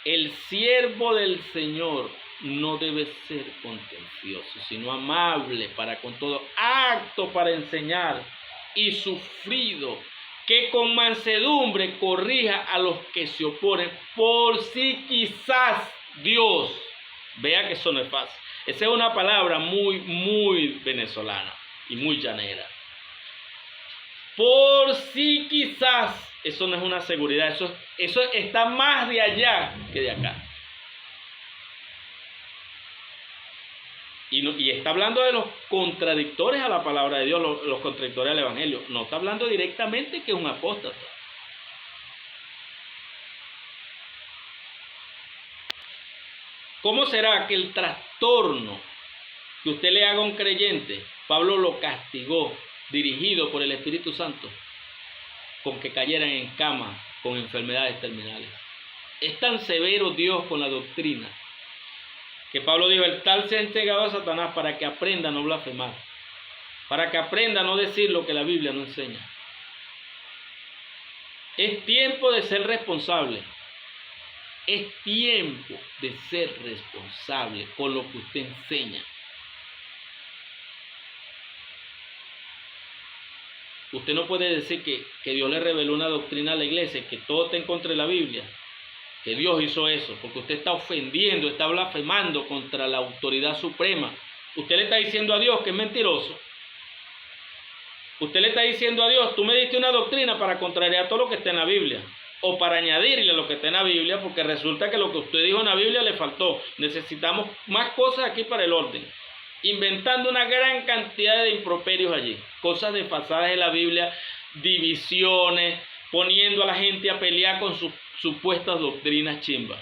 el siervo del Señor no debe ser contencioso, sino amable para con todo, apto para enseñar y sufrido, que con mansedumbre corrija a los que se oponen, por si quizás Dios vea que eso no es fácil. Esa es una palabra muy venezolana y muy llanera. Por si quizás, eso no es una seguridad, eso está más de allá que de acá. Y está hablando de los contradictores a la palabra de Dios, los contradictores al Evangelio. No está hablando directamente que es un apóstata. ¿Cómo será que el trastorno que usted le haga a un creyente, Pablo lo castigó, dirigido por el Espíritu Santo, con que cayeran en cama con enfermedades terminales? Es tan severo Dios con la doctrina, que Pablo dijo, el tal se ha entregado a Satanás para que aprenda a no blasfemar, para que aprenda a no decir lo que la Biblia no enseña. Es tiempo de ser responsable. Es tiempo de ser responsable con lo que usted enseña. Usted no puede decir que Dios le reveló una doctrina a la iglesia, que todo está en contra de la Biblia, que Dios hizo eso, porque usted está ofendiendo, está blasfemando contra la autoridad suprema. Usted le está diciendo a Dios que es mentiroso. Usted le está diciendo a Dios, tú me diste una doctrina para contrariar todo lo que está en la Biblia, o para añadirle lo que está en la Biblia, porque resulta que lo que usted dijo en la Biblia le faltó. Necesitamos más cosas aquí para el orden. Inventando una gran cantidad de improperios allí, cosas desfasadas de la Biblia, divisiones, poniendo a la gente a pelear con sus supuestas doctrinas chimbas.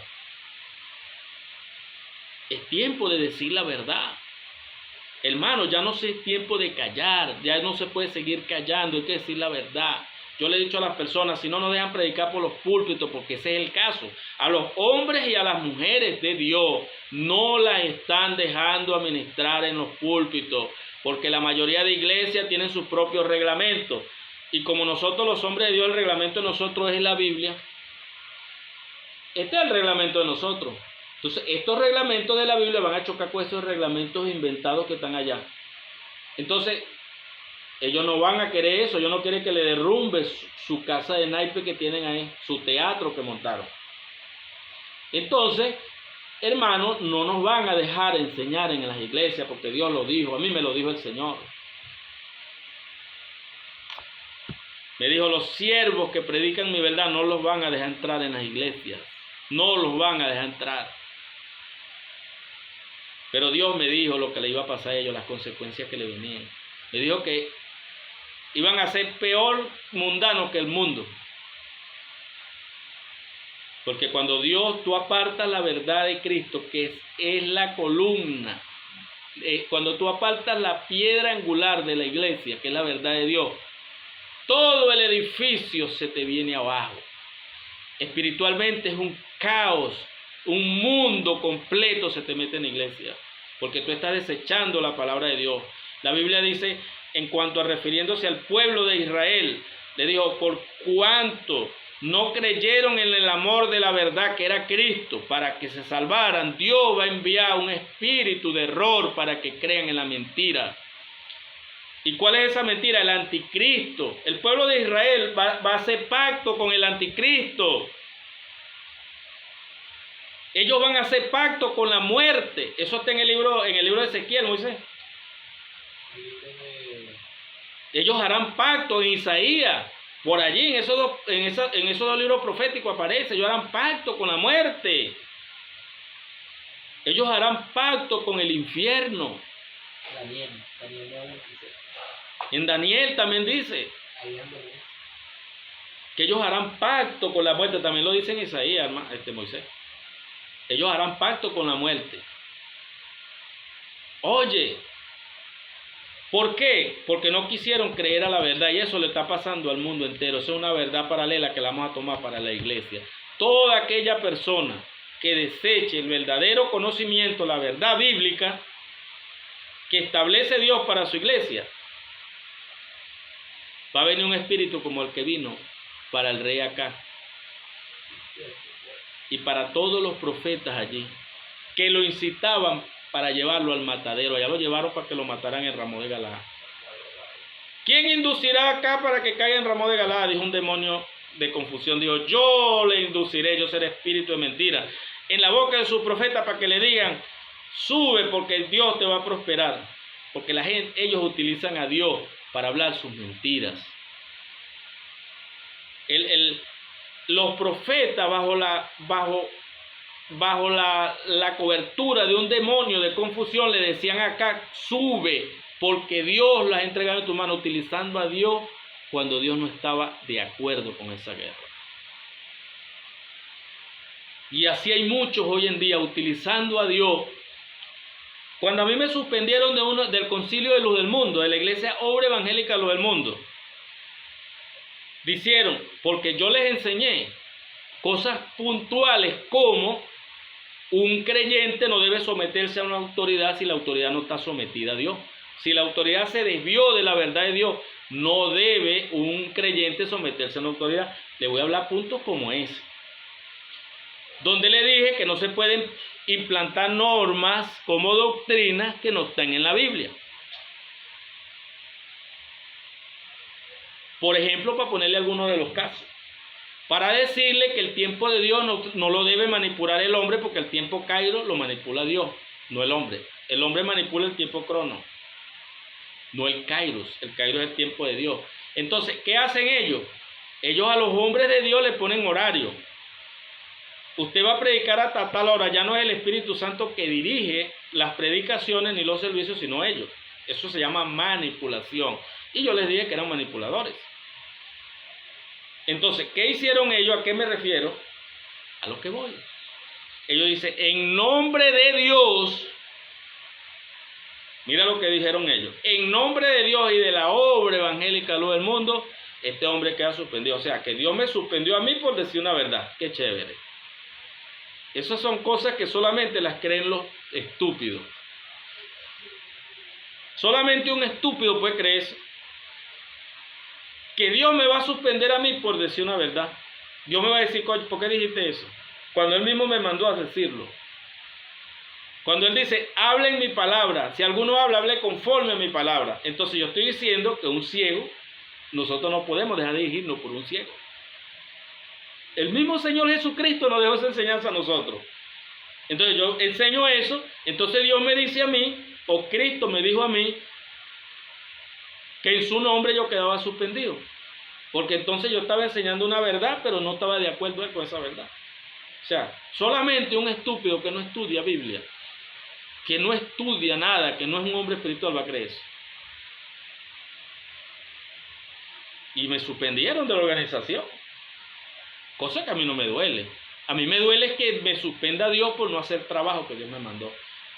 Es tiempo de decir la verdad. Hermano, ya no es tiempo de callar, ya no se puede seguir callando, hay que decir la verdad. Yo le he dicho a las personas, si no nos dejan predicar por los púlpitos, porque ese es el caso, a los hombres y a las mujeres de Dios no las están dejando administrar en los púlpitos, porque la mayoría de iglesias tienen sus propios reglamentos. Y como nosotros los hombres de Dios, el reglamento de nosotros es la Biblia. Este es el reglamento de nosotros. Entonces, estos reglamentos de la Biblia van a chocar con esos reglamentos inventados que están allá. Entonces, ellos no van a querer eso. Ellos no quieren que le derrumbe su casa de naipe que tienen ahí, su teatro que montaron. Entonces, hermanos, no nos van a dejar enseñar en las iglesias porque Dios lo dijo. A mí me lo dijo el Señor. Me dijo, los siervos que predican mi verdad no los van a dejar entrar en las iglesias. No los van a dejar entrar. Pero Dios me dijo lo que le iba a pasar a ellos, las consecuencias que le venían. Me dijo que iban a ser peor mundanos que el mundo. Porque cuando tú apartas la verdad de Cristo, que es la columna, cuando tú apartas la piedra angular de la iglesia, que es la verdad de Dios, todo el edificio se te viene abajo. Espiritualmente es un caos, un mundo completo se te mete en la iglesia, porque tú estás desechando la palabra de Dios. La Biblia dice, en cuanto a refiriéndose al pueblo de Israel, le dijo, por cuanto no creyeron en el amor de la verdad que era Cristo, para que se salvaran, Dios va a enviar un espíritu de error para que crean en la mentira. ¿Y cuál es esa mentira? El anticristo. El pueblo de Israel va a hacer pacto con el anticristo. Ellos van a hacer pacto con la muerte. Eso está en el libro de Ezequiel, Moisés. Ellos harán pacto en Isaías. Por allí, en esos dos libros proféticos aparece. Ellos harán pacto con la muerte. Ellos harán pacto con el infierno. En Daniel también dice que ellos harán pacto con la muerte. También lo dice en Isaías, Moisés. Ellos harán pacto con la muerte. Oye, ¿por qué? Porque no quisieron creer a la verdad, y eso le está pasando al mundo entero. Eso es una verdad paralela que la vamos a tomar para la iglesia. Toda aquella persona que deseche el verdadero conocimiento, la verdad bíblica que establece Dios para su iglesia, va a venir un espíritu como el que vino para el rey Acab y para todos los profetas allí, que lo incitaban para llevarlo al matadero. Allá lo llevaron para que lo mataran en Ramón de Galaad. ¿Quién inducirá acá para que caiga en Ramón de Galaad? Dijo un demonio de confusión. Dijo, yo le induciré, yo seré espíritu de mentira, en la boca de sus profetas para que le digan, sube porque Dios te va a prosperar. Porque ellos utilizan a Dios para hablar sus mentiras. Los profetas bajo la cobertura de un demonio de confusión le decían acá, sube, porque Dios las ha entregado en tu mano, utilizando a Dios cuando Dios no estaba de acuerdo con esa guerra. Y así hay muchos hoy en día utilizando a Dios. Cuando a mí me suspendieron del Concilio de Luz del Mundo, de la Iglesia Obra Evangélica Luz del Mundo, dijeron, porque yo les enseñé cosas puntuales como un creyente no debe someterse a una autoridad si la autoridad no está sometida a Dios. Si la autoridad se desvió de la verdad de Dios, no debe un creyente someterse a una autoridad. Le voy a hablar puntos como ese. donde le dije que no se pueden implantar normas como doctrinas que no están en la Biblia. Por ejemplo, para ponerle algunos de los casos, para decirle que el tiempo de Dios no lo debe manipular el hombre, porque el tiempo Cairo lo manipula Dios, no el hombre. El hombre manipula el tiempo crono, no el Kairos. El Kairos es el tiempo de Dios. Entonces, ¿qué hacen ellos? Ellos a los hombres de Dios le ponen horario. Usted va a predicar hasta tal hora. Ya no es el Espíritu Santo que dirige las predicaciones ni los servicios, sino ellos. Eso se llama manipulación. Y yo les dije que eran manipuladores. Entonces, ¿qué hicieron ellos? ¿A qué me refiero? A lo que voy. Ellos dicen, en nombre de Dios, mira lo que dijeron ellos, en nombre de Dios y de la obra evangélica luz del mundo, este hombre queda suspendido. O sea, que Dios me suspendió a mí por decir una verdad. Qué chévere. Esas son cosas que solamente las creen los estúpidos. Solamente un estúpido puede creer eso. Que Dios me va a suspender a mí por decir una verdad. Dios me va a decir, ¿por qué dijiste eso? Cuando Él mismo me mandó a decirlo. Cuando Él dice, hable en mi palabra. Si alguno habla, hable conforme a mi palabra. Entonces yo estoy diciendo que un ciego, nosotros no podemos dejar de dirigirnos por un ciego. El mismo Señor Jesucristo nos dejó esa enseñanza a nosotros. Entonces yo enseño eso. Entonces Dios me dice a mí, o Cristo me dijo a mí, que en su nombre yo quedaba suspendido. Porque entonces yo estaba enseñando una verdad, pero no estaba de acuerdo con esa verdad. O sea, solamente un estúpido que no estudia Biblia, que no estudia nada, que no es un hombre espiritual, va a creer eso. Y me suspendieron de la organización. Cosa que a mí no me duele. A mí me duele que me suspenda Dios por no hacer trabajo que Dios me mandó.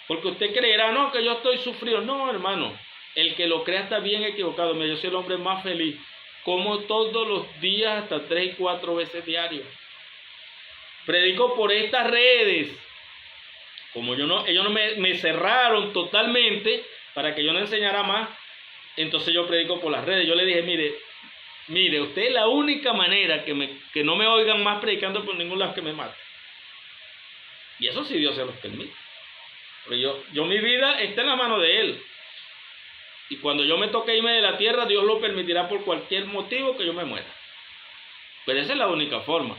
Porque usted creerá, no, que yo estoy sufrido. No, hermano. El que lo crea está bien equivocado. Mira, yo soy el hombre más feliz. Como todos los días, hasta 3 y 4 veces diarios. Predico por estas redes. Como ellos no me cerraron totalmente para que yo no enseñara más, entonces yo predico por las redes. Yo le dije, mire, usted es la única manera que no me oigan más predicando por ningún lado, que me mate. Y eso sí Dios se los permite. Porque yo mi vida está en la mano de Él. Y cuando yo me toque irme de la tierra, Dios lo permitirá por cualquier motivo que yo me muera. Pero esa es la única forma.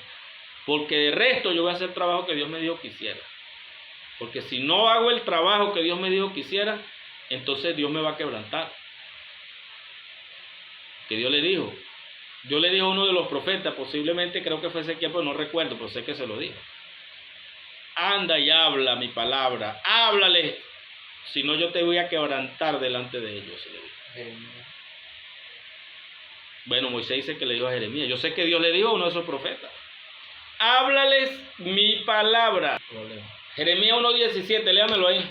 Porque de resto yo voy a hacer el trabajo que Dios me dijo que hiciera. Porque si no hago el trabajo que Dios me dijo que hiciera, entonces Dios me va a quebrantar. Que Dios le dijo. Dios le dijo a uno de los profetas, posiblemente creo que fue Ezequiel, pero no recuerdo, pero sé que se lo dijo. Anda y habla mi palabra, háblale, si no yo te voy a quebrantar delante de ellos. Bueno, Moisés dice que le dijo a Jeremías. Yo sé que Dios le dijo a uno de esos profetas. Háblales mi palabra. Jeremías 1:17, léamelo ahí,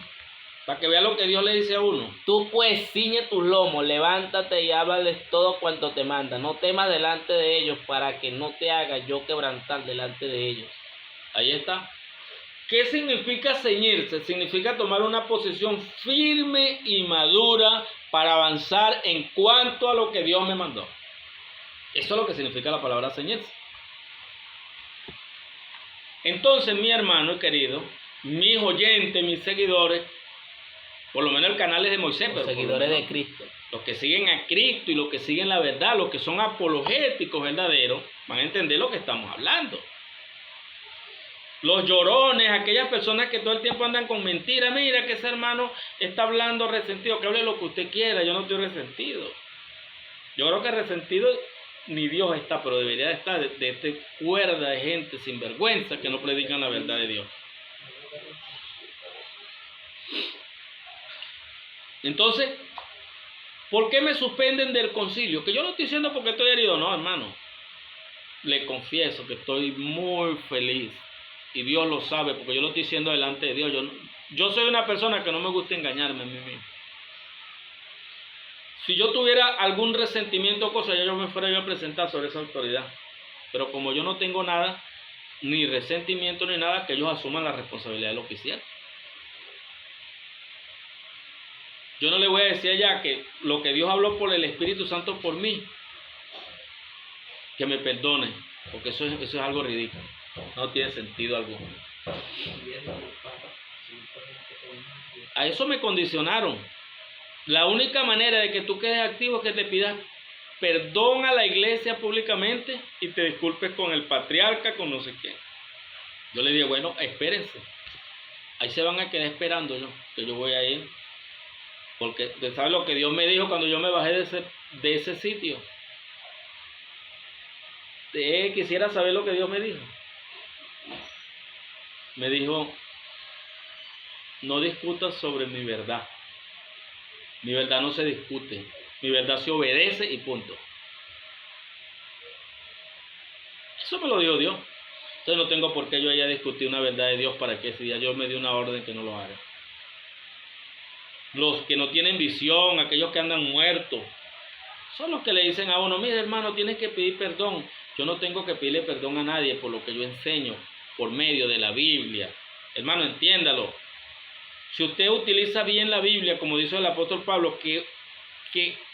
para que vea lo que Dios le dice a uno. Tú pues ciñe tus lomos, levántate y háblales todo cuanto te manda. No temas delante de ellos, para que no te haga yo quebrantar delante de ellos. Ahí está. ¿Qué significa ceñirse? Significa tomar una posición firme y madura para avanzar en cuanto a lo que Dios me mandó. Eso es lo que significa la palabra ceñirse. Entonces, mi hermano y querido, mis oyentes, mis seguidores, por lo menos el canal es de Moisés, pero seguidores de Cristo, los que siguen a Cristo y los que siguen la verdad, los que son apologéticos verdaderos, van a entender lo que estamos hablando. Los llorones, aquellas personas que todo el tiempo andan con mentiras, mira que ese hermano está hablando resentido, que hable lo que usted quiera, yo no estoy resentido. Yo creo que resentido ni Dios está, pero debería estar de esta cuerda de gente sin vergüenza que no predican la verdad de Dios. Entonces, ¿por qué me suspenden del concilio? Que yo no estoy diciendo porque estoy herido, no, hermano. Le confieso que estoy muy feliz y Dios lo sabe, porque yo lo estoy diciendo delante de Dios. Yo soy una persona que no me gusta engañarme a mí mismo. Si yo tuviera algún resentimiento o cosa, yo me fuera yo a presentar sobre esa autoridad. Pero como yo no tengo nada, ni resentimiento ni nada, que ellos asuman la responsabilidad de lo que hicieron. Yo no le voy a decir allá que lo que Dios habló por el Espíritu Santo por mí, que me perdone, porque eso es algo ridículo. No tiene sentido alguno. A eso me condicionaron. La única manera de que tú quedes activo es que te pidas perdón a la iglesia públicamente y te disculpes con el patriarca, con no sé quién. Yo le dije, bueno, espérense. Ahí se van a quedar esperando que yo voy a ir. Porque usted sabe lo que Dios me dijo cuando yo me bajé de ese sitio. Quisiera saber lo que Dios me dijo. Me dijo, no discutas sobre mi verdad. Mi verdad no se discute. Mi verdad se obedece y punto. Eso me lo dijo Dios. Entonces no tengo por qué yo haya discutido una verdad de Dios para que ese día yo me dio una orden que no lo haga. Los que no tienen visión, aquellos que andan muertos, son los que le dicen a uno, mire hermano, tienes que pedir perdón. Yo no tengo que pedirle perdón a nadie por lo que yo enseño por medio de la Biblia. Hermano, entiéndalo. Si usted utiliza bien la Biblia, como dice el apóstol Pablo, que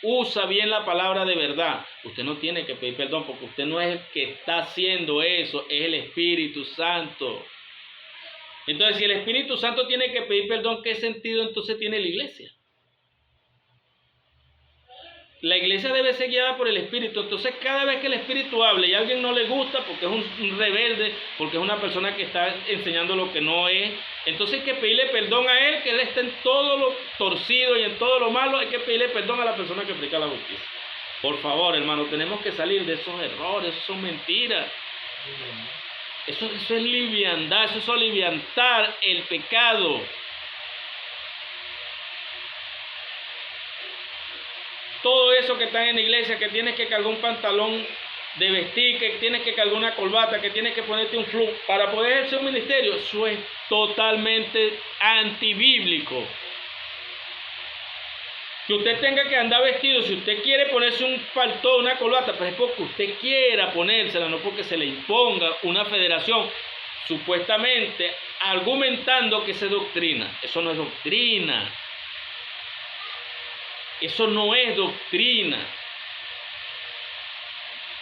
usa bien la palabra de verdad, usted no tiene que pedir perdón porque usted no es el que está haciendo eso, es el Espíritu Santo. Entonces, si el Espíritu Santo tiene que pedir perdón, ¿qué sentido entonces tiene la iglesia? La iglesia debe ser guiada por el Espíritu. Entonces, cada vez que el Espíritu hable y a alguien no le gusta porque es un rebelde, porque es una persona que está enseñando lo que no es, entonces hay que pedirle perdón a él, que él está en todo lo torcido y en todo lo malo. Hay que pedirle perdón a la persona que predica la justicia. Por favor, hermano, tenemos que salir de esos errores, eso son mentiras. Eso es liviandad, eso es aliviantar el pecado. Todo eso que están en la iglesia, que tienes que cargar un pantalón de vestir, que tienes que cargar una corbata, que tienes que ponerte un flu para poder ejercer un ministerio, eso es totalmente antibíblico. Que usted tenga que andar vestido, si usted quiere ponerse un paltón, una corbata, pues es porque usted quiera ponérsela, no porque se le imponga una federación, supuestamente argumentando que es doctrina. Eso no es doctrina. Eso no es doctrina.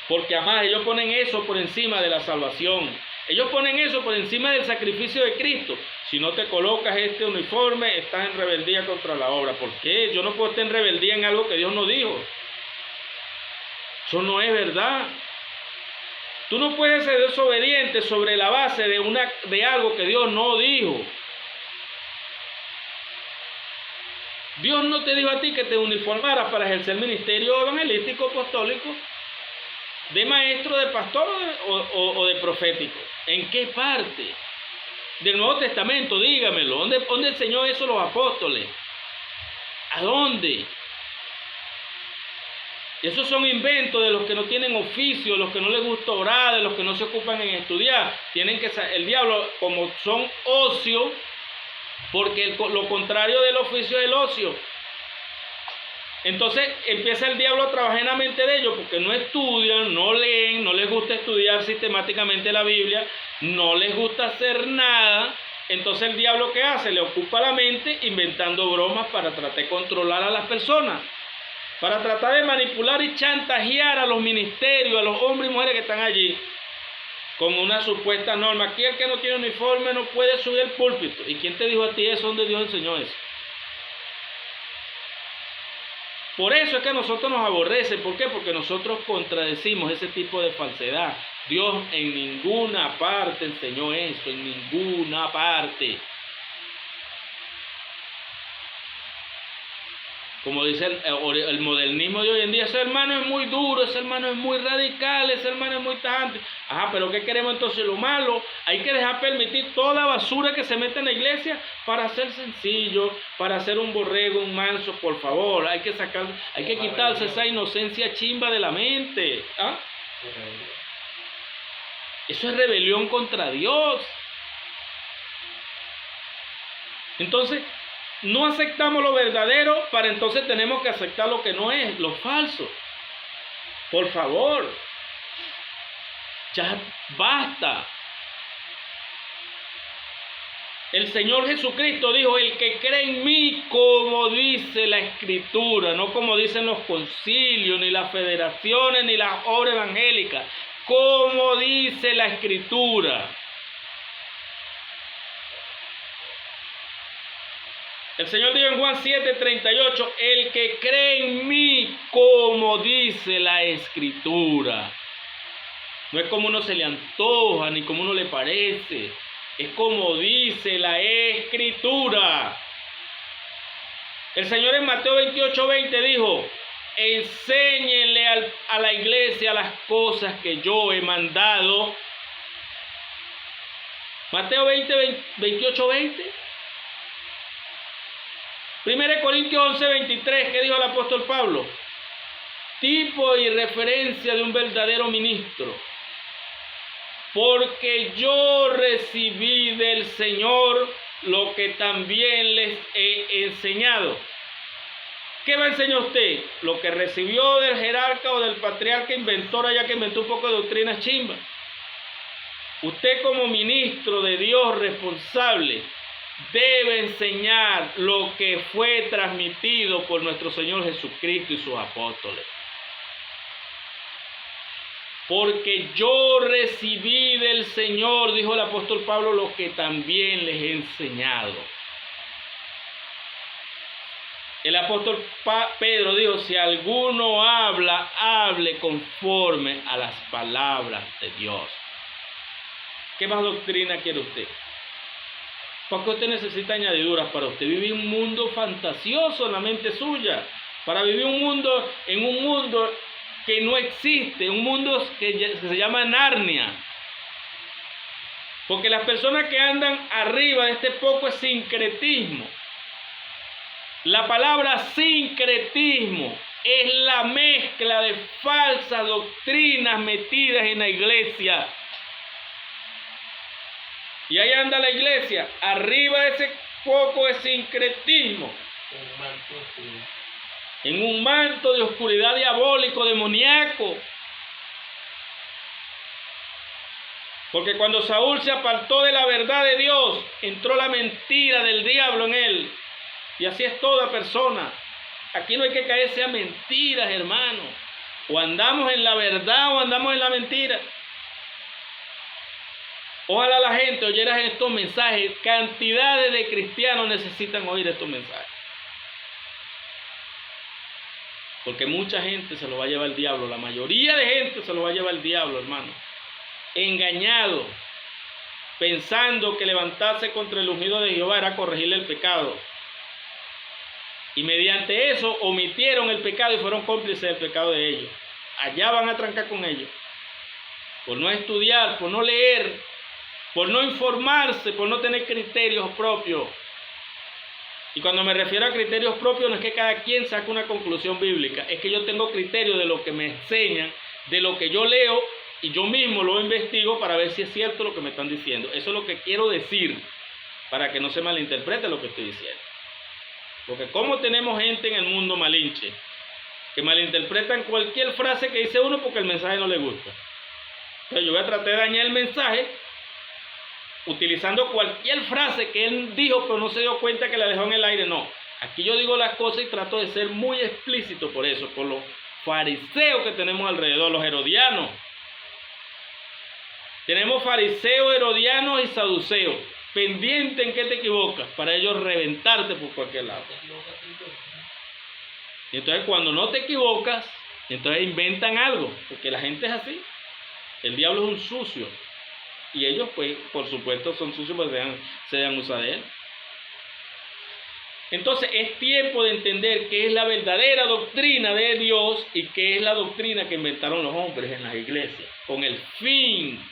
Porque además ellos ponen eso por encima de la salvación. Ellos ponen eso por encima del sacrificio de Cristo. Si no te colocas este uniforme, estás en rebeldía contra la obra. ¿Por qué? Yo no puedo estar en rebeldía en algo que Dios no dijo. Eso no es verdad. Tú no puedes ser desobediente sobre la base de algo que Dios no dijo. Dios no te dijo a ti que te uniformaras para ejercer el ministerio evangelístico, apostólico, de maestro, de pastor o de profético. ¿En qué parte del Nuevo Testamento? Dígamelo. ¿Dónde enseñó eso los apóstoles? ¿A dónde? Esos son inventos de los que no tienen oficio, de los que no les gusta orar, de los que no se ocupan en estudiar. El diablo, como son ocio, porque lo contrario del oficio es el ocio. Entonces empieza el diablo a trabajar en la mente de ellos porque no estudian, no leen, no les gusta estudiar sistemáticamente la Biblia, no les gusta hacer nada. Entonces el diablo, ¿qué hace? Le ocupa la mente inventando bromas para tratar de controlar a las personas, para tratar de manipular y chantajear a los ministerios, a los hombres y mujeres que están allí, con una supuesta norma. Aquí el que no tiene uniforme no puede subir al púlpito. ¿Y quién te dijo a ti eso? ¿Dónde Dios enseñó eso? Por eso es que a nosotros nos aborrece. ¿Por qué? Porque nosotros contradecimos ese tipo de falsedad. Dios en ninguna parte enseñó eso, en ninguna parte. Como dice el modernismo de hoy en día, ese hermano es muy duro, ese hermano es muy radical, ese hermano es muy tajante. Ajá, pero ¿qué queremos entonces? Lo malo, hay que dejar permitir toda la basura que se mete en la iglesia para ser sencillo, para ser un borrego, un manso, por favor. Hay que quitarse esa inocencia chimba de la mente. ¿Ah? Eso es rebelión contra Dios. Entonces, no aceptamos lo verdadero, para entonces tenemos que aceptar lo que no es, lo falso. Por favor, ya basta. El Señor Jesucristo dijo, el que cree en mí, como dice la Escritura, no como dicen los concilios, ni las federaciones, ni las obras evangélicas, como dice la Escritura. El Señor dijo en Juan 7:38, el que cree en mí, como dice la Escritura. No es como uno se le antoja, ni como uno le parece. Es como dice la Escritura. El Señor en Mateo 28:20 dijo, enséñenle a la iglesia las cosas que yo he mandado. Mateo 28:20. 1 Corintios 11:23, ¿qué dijo el apóstol Pablo? Tipo y referencia de un verdadero ministro. Porque yo recibí del Señor lo que también les he enseñado. ¿Qué va a enseñar usted? Lo que recibió del jerarca o del patriarca inventor allá que inventó un poco de doctrinas chimbas. Usted como ministro de Dios responsable debe enseñar lo que fue transmitido por nuestro Señor Jesucristo y sus apóstoles. Porque yo recibí del Señor, dijo el apóstol Pablo, lo que también les he enseñado. El apóstol Pedro dijo, si alguno habla, hable conforme a las palabras de Dios. ¿Qué más doctrina quiere usted? ¿Por qué usted necesita añadiduras para usted vivir un mundo fantasioso en la mente suya? Para vivir un mundo que no existe, un mundo que se llama Narnia. Porque las personas que andan arriba de este poco es sincretismo. La palabra sincretismo es la mezcla de falsas doctrinas metidas en la iglesia. Y ahí anda la iglesia, arriba de ese poco de sincretismo, en un manto de oscuridad diabólico, demoníaco. Porque cuando Saúl se apartó de la verdad de Dios, entró la mentira del diablo en él. Y así es toda persona. Aquí no hay que caerse a mentiras, hermano. O andamos en la verdad o andamos en la mentira. Ojalá la gente oyera estos mensajes. Cantidades de cristianos necesitan oír estos mensajes. Porque mucha gente se lo va a llevar el diablo. La mayoría de gente se lo va a llevar el diablo, hermano. Engañado. Pensando que levantarse contra el ungido de Jehová era corregirle el pecado. Y mediante eso omitieron el pecado y fueron cómplices del pecado de ellos. Allá van a trancar con ellos. Por no estudiar, por no leer, por no informarse, por no tener criterios propios. Y cuando me refiero a criterios propios, no es que cada quien saque una conclusión bíblica, es que yo tengo criterios de lo que me enseñan, de lo que yo leo, y yo mismo lo investigo para ver si es cierto lo que me están diciendo. Eso es lo que quiero decir, para que no se malinterprete lo que estoy diciendo. Porque como tenemos gente en el mundo malinche, que malinterpretan cualquier frase que dice uno porque el mensaje no le gusta. Entonces yo voy a tratar de dañar el mensaje utilizando cualquier frase que él dijo, pero no se dio cuenta que la dejó en el aire. No, aquí yo digo las cosas y trato de ser muy explícito por eso, por los fariseos que tenemos alrededor, los herodianos. Tenemos fariseos, herodianos y saduceos, pendiente en que te equivocas, para ellos reventarte por cualquier lado. Y entonces cuando no te equivocas, entonces inventan algo, porque la gente es así. El diablo es un sucio. Y ellos, pues, por supuesto, son sucios porque se dan uso de él. Entonces, es tiempo de entender qué es la verdadera doctrina de Dios y qué es la doctrina que inventaron los hombres en las iglesias, con el fin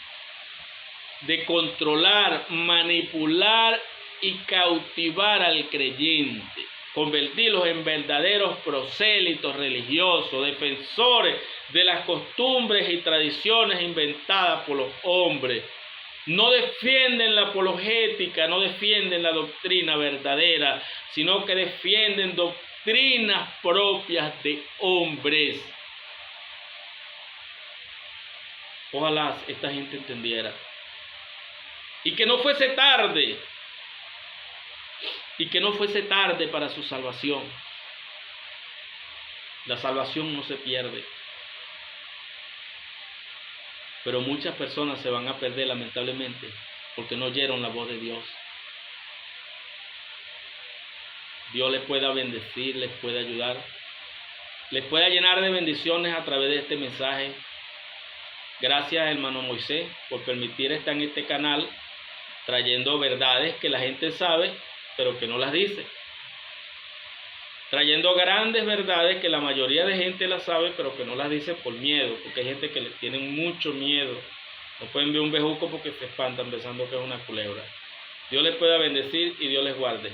de controlar, manipular y cautivar al creyente, convertirlos en verdaderos prosélitos religiosos, defensores de las costumbres y tradiciones inventadas por los hombres. No defienden la apologética, no defienden la doctrina verdadera, sino que defienden doctrinas propias de hombres. Ojalá esta gente entendiera. Y que no fuese tarde. Y que no fuese tarde para su salvación. La salvación no se pierde. Pero muchas personas se van a perder lamentablemente porque no oyeron la voz de Dios. Dios les pueda bendecir, les pueda ayudar, les pueda llenar de bendiciones a través de este mensaje. Gracias, hermano Moisés, por permitir estar en este canal trayendo verdades que la gente sabe, pero que no las dice. Trayendo grandes verdades que la mayoría de gente las sabe, pero que no las dice por miedo, porque hay gente que le tiene mucho miedo. No pueden ver un bejuco porque se espantan pensando que es una culebra. Dios les pueda bendecir y Dios les guarde.